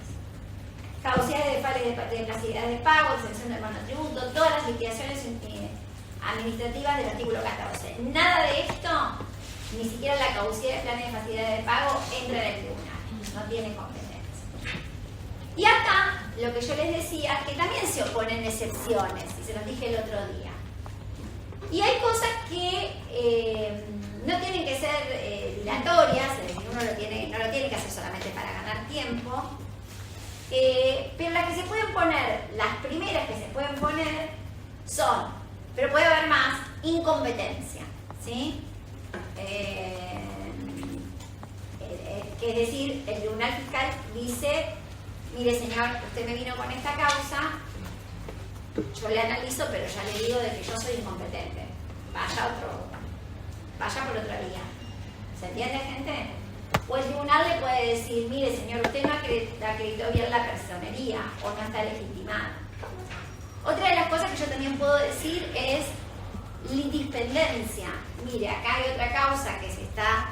Caducidades de fallas de placidad de pago, exención del monotributo, todas las liquidaciones administrativas del artículo 14. Nada de esto, ni siquiera la caducidad de planes de facilidad de pago, entra en el tribunal. No tiene competencia. Y acá, lo que yo les decía, que también se oponen excepciones, y se los dije el otro día. Y hay cosas que no tienen que ser dilatorias, es decir, uno no lo tiene que hacer solamente para ganar tiempo. Pero las que se pueden poner, las primeras que se pueden poner son, pero puede haber más, incompetencia, ¿sí? Que es decir, el tribunal fiscal dice, mire señor, usted me vino con esta causa, yo le analizo, pero ya le digo de que yo soy incompetente, vaya por otra vía. ¿Se entiende, gente? O el tribunal le puede decir, mire señor, usted no acreditó bien la personería o no está legitimado. Otra de las cosas que yo también puedo decir es litispendencia. Mire, acá hay otra causa que se está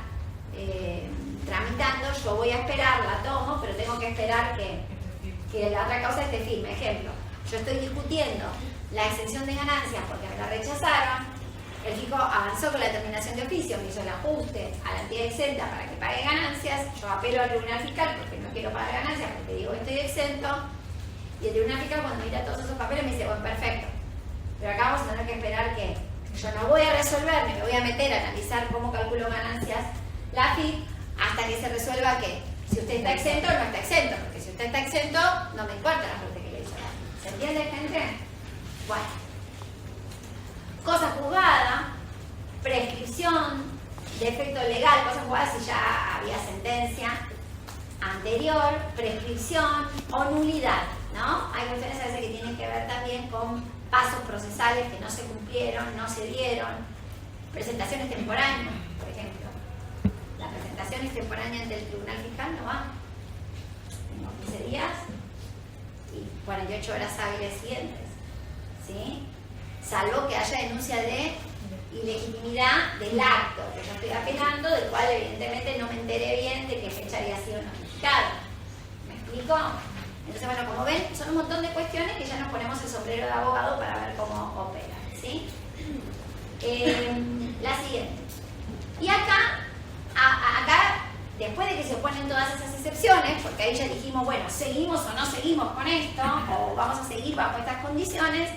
tramitando, yo voy a esperar, la tomo, pero tengo que esperar que la otra causa esté firme. Ejemplo, yo estoy discutiendo la exención de ganancias porque me la rechazaron. El fisco avanzó con la terminación de oficio, me hizo el ajuste a la entidad exenta para que pague ganancias. Yo apelo al tribunal fiscal porque no quiero pagar ganancias, porque digo que estoy exento. Y el tribunal fiscal, cuando mira todos esos papeles, me dice, bueno, perfecto. Pero acá vamos a tener que esperar que yo no voy a resolver, me voy a meter a analizar cómo calculo ganancias la AFIP hasta que se resuelva que si usted está exento o no está exento. Porque si usted está exento, no me importa el ajuste que le hizo la AFIP. ¿Se entiende, gente? Bueno. Cosa juzgada, prescripción, defecto legal, cosa juzgada si ya había sentencia anterior, prescripción o nulidad, ¿no? Hay cuestiones a veces que tienen que ver también con pasos procesales que no se cumplieron, no se dieron, presentaciones temporáneas, por ejemplo. La presentación extemporánea ante el tribunal fiscal no va. Tengo 15 días y 48 horas hábiles siguientes, ¿sí? Salvo que haya denuncia de ilegitimidad del acto que yo estoy apelando, del cual evidentemente no me enteré bien de qué fecha había sido notificado. ¿Me explico? Entonces, bueno, como ven, son un montón de cuestiones que ya nos ponemos el sombrero de abogado para ver cómo opera, ¿sí? La siguiente. Y acá, después de que se oponen todas esas excepciones, porque ahí ya dijimos, bueno, seguimos o no seguimos con esto, o vamos a seguir bajo estas condiciones,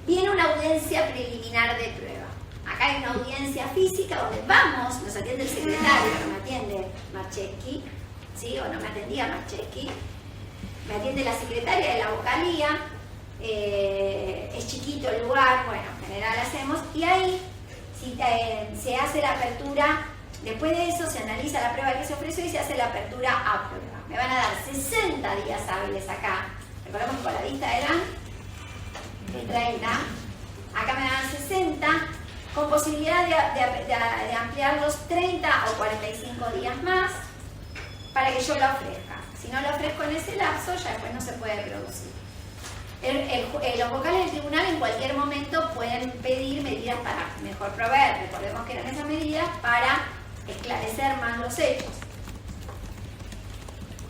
viene una audiencia preliminar de prueba. Acá hay una audiencia física donde vamos, nos atiende el secretario, no me atiende Marcheschi, ¿sí? O no me atendía Marcheschi, me atiende la secretaria de la vocalía, es chiquito el lugar, bueno, en general hacemos, y ahí si se hace la apertura, después de eso se analiza la prueba que se ofreció y se hace la apertura a prueba. Me van a dar 60 días hábiles acá, recordemos que con la vista eran de 30, acá me dan 60, con posibilidad de ampliarlos 30 o 45 días más para que yo lo ofrezca. Si no lo ofrezco en ese lapso, ya después no se puede producir. Los vocales del tribunal en cualquier momento pueden pedir medidas para mejor proveer. Recordemos que eran esas medidas para esclarecer más los hechos.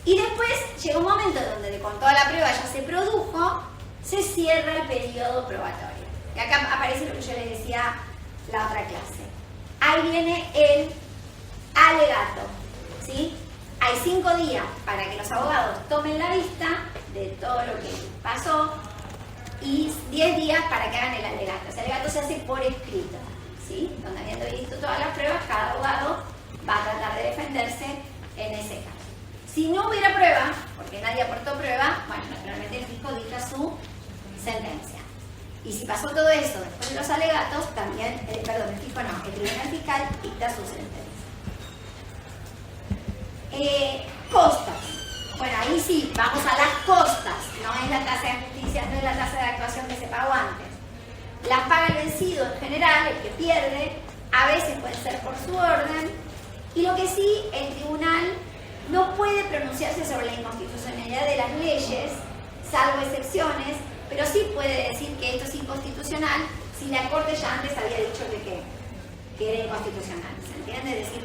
Y después llega un momento donde con toda la prueba ya se produjo, se cierra el periodo probatorio. Y acá aparece lo que yo les decía la otra clase. Ahí viene el alegato, ¿sí? Hay 5 días para que los abogados tomen la vista de todo lo que pasó y 10 días para que hagan el alegato. Ese alegato se hace por escrito, ¿sí? Donde habiendo visto todas las pruebas, cada abogado va a tratar de defenderse en ese caso. Si no hubiera prueba, porque nadie aportó prueba, bueno, naturalmente el fisco dicta su sentencia. Y si pasó todo eso después de los alegatos, también, perdón, el fisco no, el tribunal fiscal dicta su sentencia. Costas. Bueno, ahí sí, vamos a las costas, no es la tasa de justicia, no es la tasa de actuación que se pagó antes. Las paga el vencido en general, el que pierde, a veces puede ser por su orden, y lo que sí, el tribunal no puede pronunciarse sobre la inconstitucionalidad de las leyes, salvo excepciones, pero sí puede decir que esto es inconstitucional si la Corte ya antes había dicho que era inconstitucional, ¿se entiende? Es decir,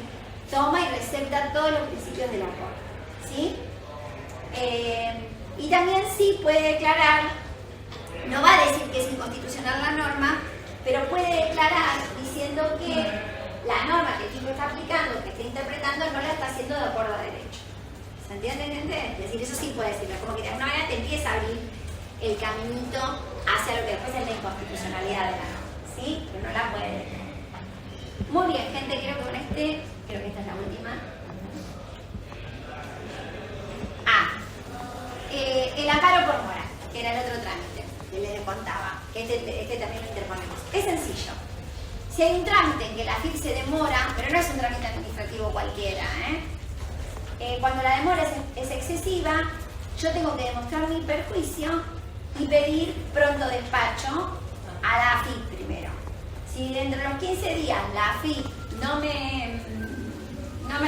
toma y recepta todos los principios de la Corte, ¿sí? Y también sí puede declarar, no va a decir que es inconstitucional la norma, pero puede declarar diciendo que la norma que el tipo está aplicando, que está interpretando, no la está haciendo de acuerdo a derecho. ¿Se entiende? Es decir, eso sí puede decirlo, como que de alguna manera te empieza a abrir el caminito hacia lo que después es la inconstitucionalidad de la norma, ¿sí? Pero no la puede declarar. Muy bien, gente, creo que con creo que esta es la última. El amparo por mora, que era el otro trámite que les contaba, que este también lo interponemos. Es sencillo. Si hay un trámite en que la FIP se demora, pero no es un trámite administrativo cualquiera, cuando la demora es excesiva, yo tengo que demostrar mi perjuicio y pedir pronto despacho a la AFIP primero. Si dentro de los 15 días la AFIP no me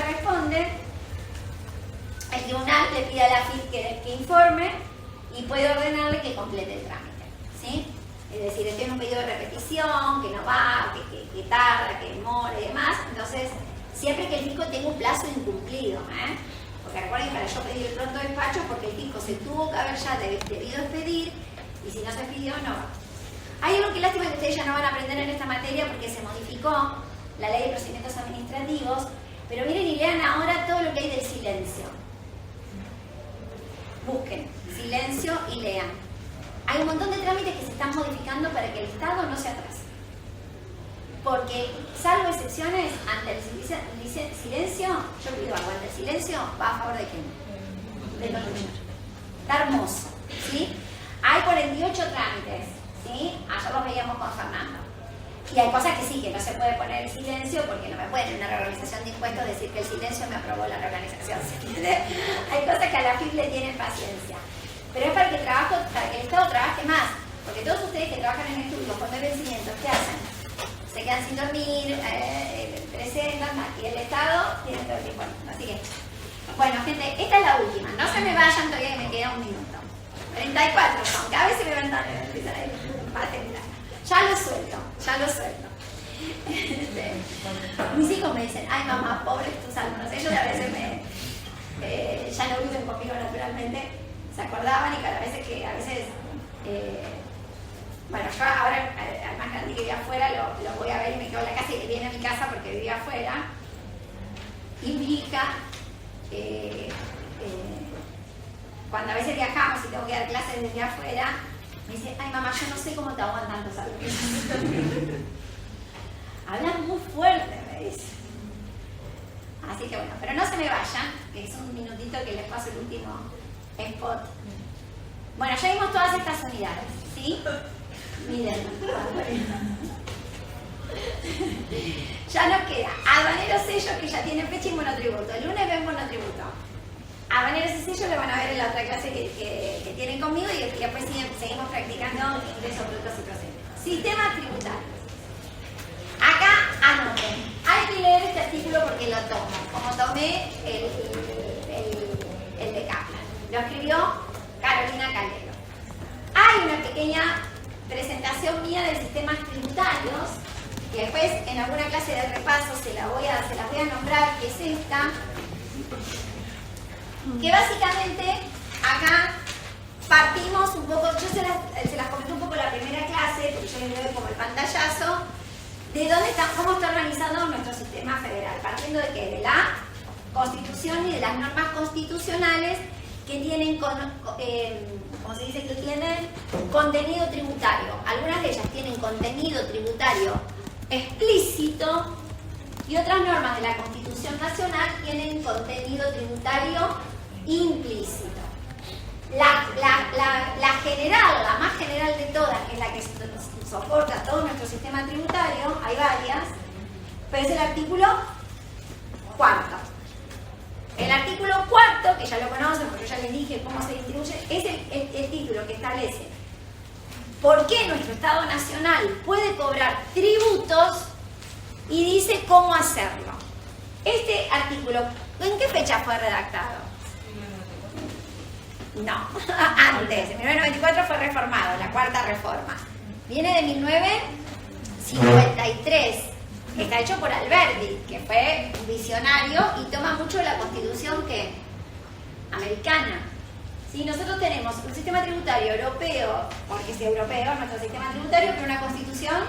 responde, el tribunal le pide a la AFIP que informe y puede ordenarle que complete el trámite, ¿sí? Es decir, estoy en un pedido de repetición, que no va, que tarda, que demora y demás. Entonces, siempre que el fisco tenga un plazo incumplido, porque recuerden que para yo pedir el pronto despacho, porque el fisco se tuvo que haber ya debido expedir, y si no se expidió, no va. Hay algo que lástima que ustedes ya no van a aprender en esta materia porque se modificó la ley de procedimientos administrativos, pero miren y lean ahora todo lo que hay del silencio. Busquen silencio y lean. Hay un montón de trámites que se están modificando para que el Estado no se atrase. Porque, salvo excepciones, ante el silencio, yo pido algo, ante el silencio va a favor de quién? Del consumidor. Está hermoso, ¿sí? Hay 48 trámites, ¿sí? Ayer los veíamos con Fernando. Y hay cosas que sí, que no se puede poner el silencio porque no me pueden en una reorganización de impuestos decir que el silencio me aprobó la reorganización, ¿se entiende? Hay cosas que a la FIP le tienen paciencia. Pero es para que el Estado trabaje más. Porque todos ustedes que trabajan en estudios con vencimientos, ¿qué hacen? Se quedan sin dormir, presentan más. Y el Estado tiene todo el tiempo. Así que, bueno, gente, esta es la última. No se me vayan todavía que me queda un minuto. 34 son. Cada vez se me van a empezar a ya lo suelto. Mis hijos me dicen, ay mamá, pobres tus alumnos. Ellos a veces ya no viven conmigo naturalmente. Se acordaban y cada vez que bueno, yo ahora vive afuera, lo voy a ver y me quedo en la casa y viene a mi casa porque vive afuera, implica cuando a veces viajamos y tengo que dar clases desde afuera, me dice, ay mamá, yo no sé cómo te aguantan tus alumnos. Hablan muy fuerte, me dice. Así que bueno, pero no se me vayan, que es un minutito que les paso el último spot. Bueno, ya vimos todas estas unidades, ¿sí? Miren. Ya nos queda aduaneros sellos que ya tienen fecha y monotributo. El lunes ven monotributo. Aduaneros y sellos lo van a ver en la otra clase que tienen conmigo y después seguimos practicando ingresos, productos y procedimientos. Sistema tributario. Acá anoten. Hay que leer este artículo porque lo tomo, como tomé el de Kaplan. Lo escribió Carolina Calero. Hay una pequeña presentación mía de sistemas tributarios que después en alguna clase de repaso se las voy a nombrar, que es esta, que básicamente acá partimos un poco, yo se las comenté un poco la primera clase, porque yo les doy como el pantallazo, de cómo está organizado nuestro sistema federal, partiendo de qué, de la Constitución y de las normas constitucionales que tienen, como se dice, que tienen contenido tributario. Algunas de ellas tienen contenido tributario explícito y otras normas de la Constitución Nacional tienen contenido tributario implícito. La general, la más general de todas, que es la que soporta todo nuestro sistema tributario, hay varias, pero es el artículo 4. El artículo 4, que ya lo conocen porque ya les dije cómo se distribuye, es el título que establece por qué nuestro Estado Nacional puede cobrar tributos y dice cómo hacerlo. Este artículo, ¿en qué fecha fue redactado? No, antes, en 1994 fue reformado, la cuarta reforma. Viene de 1953. Está hecho por Alberti, que fue un visionario y toma mucho de la Constitución americana. ¿Sí? Nosotros tenemos un sistema tributario europeo, porque es europeo nuestro sistema tributario, pero una Constitución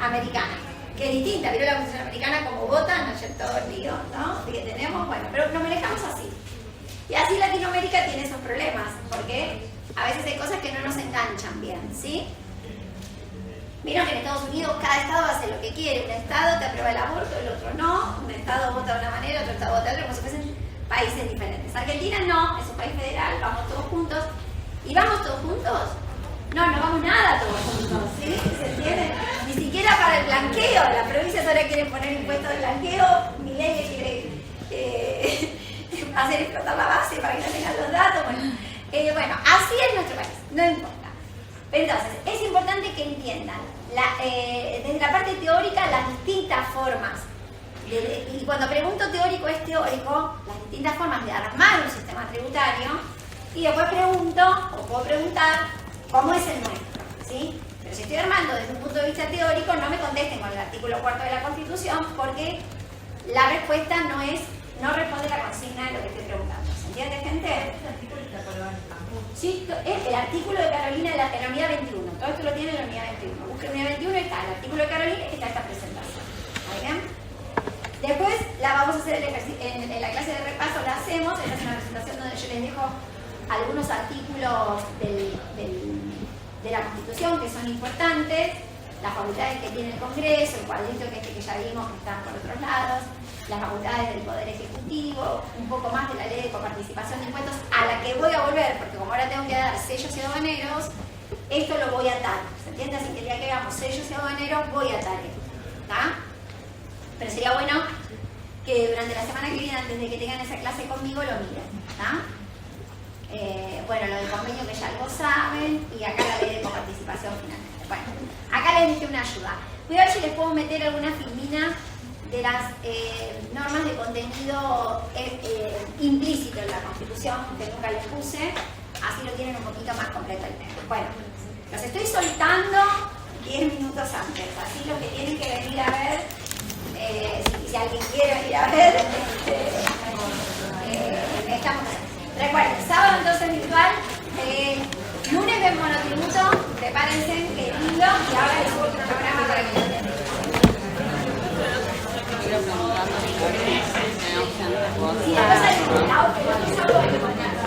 americana, que es distinta. Pero la Constitución americana, como votan, no es todo el lío, ¿no? Que tenemos, bueno, pero nos manejamos así. Y así Latinoamérica tiene esos problemas, porque a veces hay cosas que no nos enganchan bien, ¿sí? Vieron que en Estados Unidos cada estado hace lo que quiere. Un estado te aprueba el aborto, el otro no. Un estado vota de una manera, otro estado vota de otra, como si fuesen países diferentes. Argentina no, es un país federal, vamos todos juntos. ¿Y vamos todos juntos? No, no vamos nada todos juntos, ¿sí? ¿Se entiende? Ni siquiera para el blanqueo. Las provincias ahora quieren poner impuestos de blanqueo. Milei quiere hacer explotar la base para que no tengan los datos. Bueno, así es nuestro país, no importa. Entonces, es importante que entiendan desde la parte teórica las distintas formas, y cuando pregunto teórico es teórico, las distintas formas de armar un sistema tributario, y después pregunto, o puedo preguntar, ¿cómo es el nuestro? ¿Sí? Pero si estoy armando desde un punto de vista teórico, no me contesten con el artículo 4 de la Constitución, porque la respuesta no responde la consigna de lo que estoy preguntando. ¿Se entiende, gente? Sí, el artículo de Carolina en la unidad 21. Todo esto lo tiene en la unidad 21. Busquen unidad 21 y está el artículo de Carolina y está esta presentación. ¿Está bien? Después la vamos a hacer en la clase de repaso, la hacemos. Esta es una presentación donde yo les dejo algunos artículos de la Constitución que son importantes, las facultades que tiene el Congreso, el cuadrito que ya vimos que están por otros lados, las facultades del Poder Ejecutivo, un poco más de la Ley de Coparticipación de Impuestos, a la que voy a volver, porque como ahora tengo que dar sellos y aduaneros, esto lo voy a atar. ¿Se entiende? Así que el día que veamos sellos y aduaneros, voy a atar esto. ¿Está? Pero sería bueno que durante la semana que viene, antes de que tengan esa clase conmigo, lo miren. ¿Está? Bueno, lo del convenio que ya algo saben, y acá la Ley de Coparticipación finalmente. Bueno, acá les dije una ayuda. Voy a ver si les puedo meter alguna filmina de las normas de contenido implícito en la Constitución, que nunca les puse, así lo tienen un poquito más completo el tema. Bueno, los estoy soltando 10 minutos antes, así los que tienen que venir a ver, si alguien quiere venir a ver, estamos ahí. Recuerden, sábado entonces virtual, lunes ven monotributo, prepárense, que lindo, y ahora les subo el programa Si después hay un lado, pero no es algo de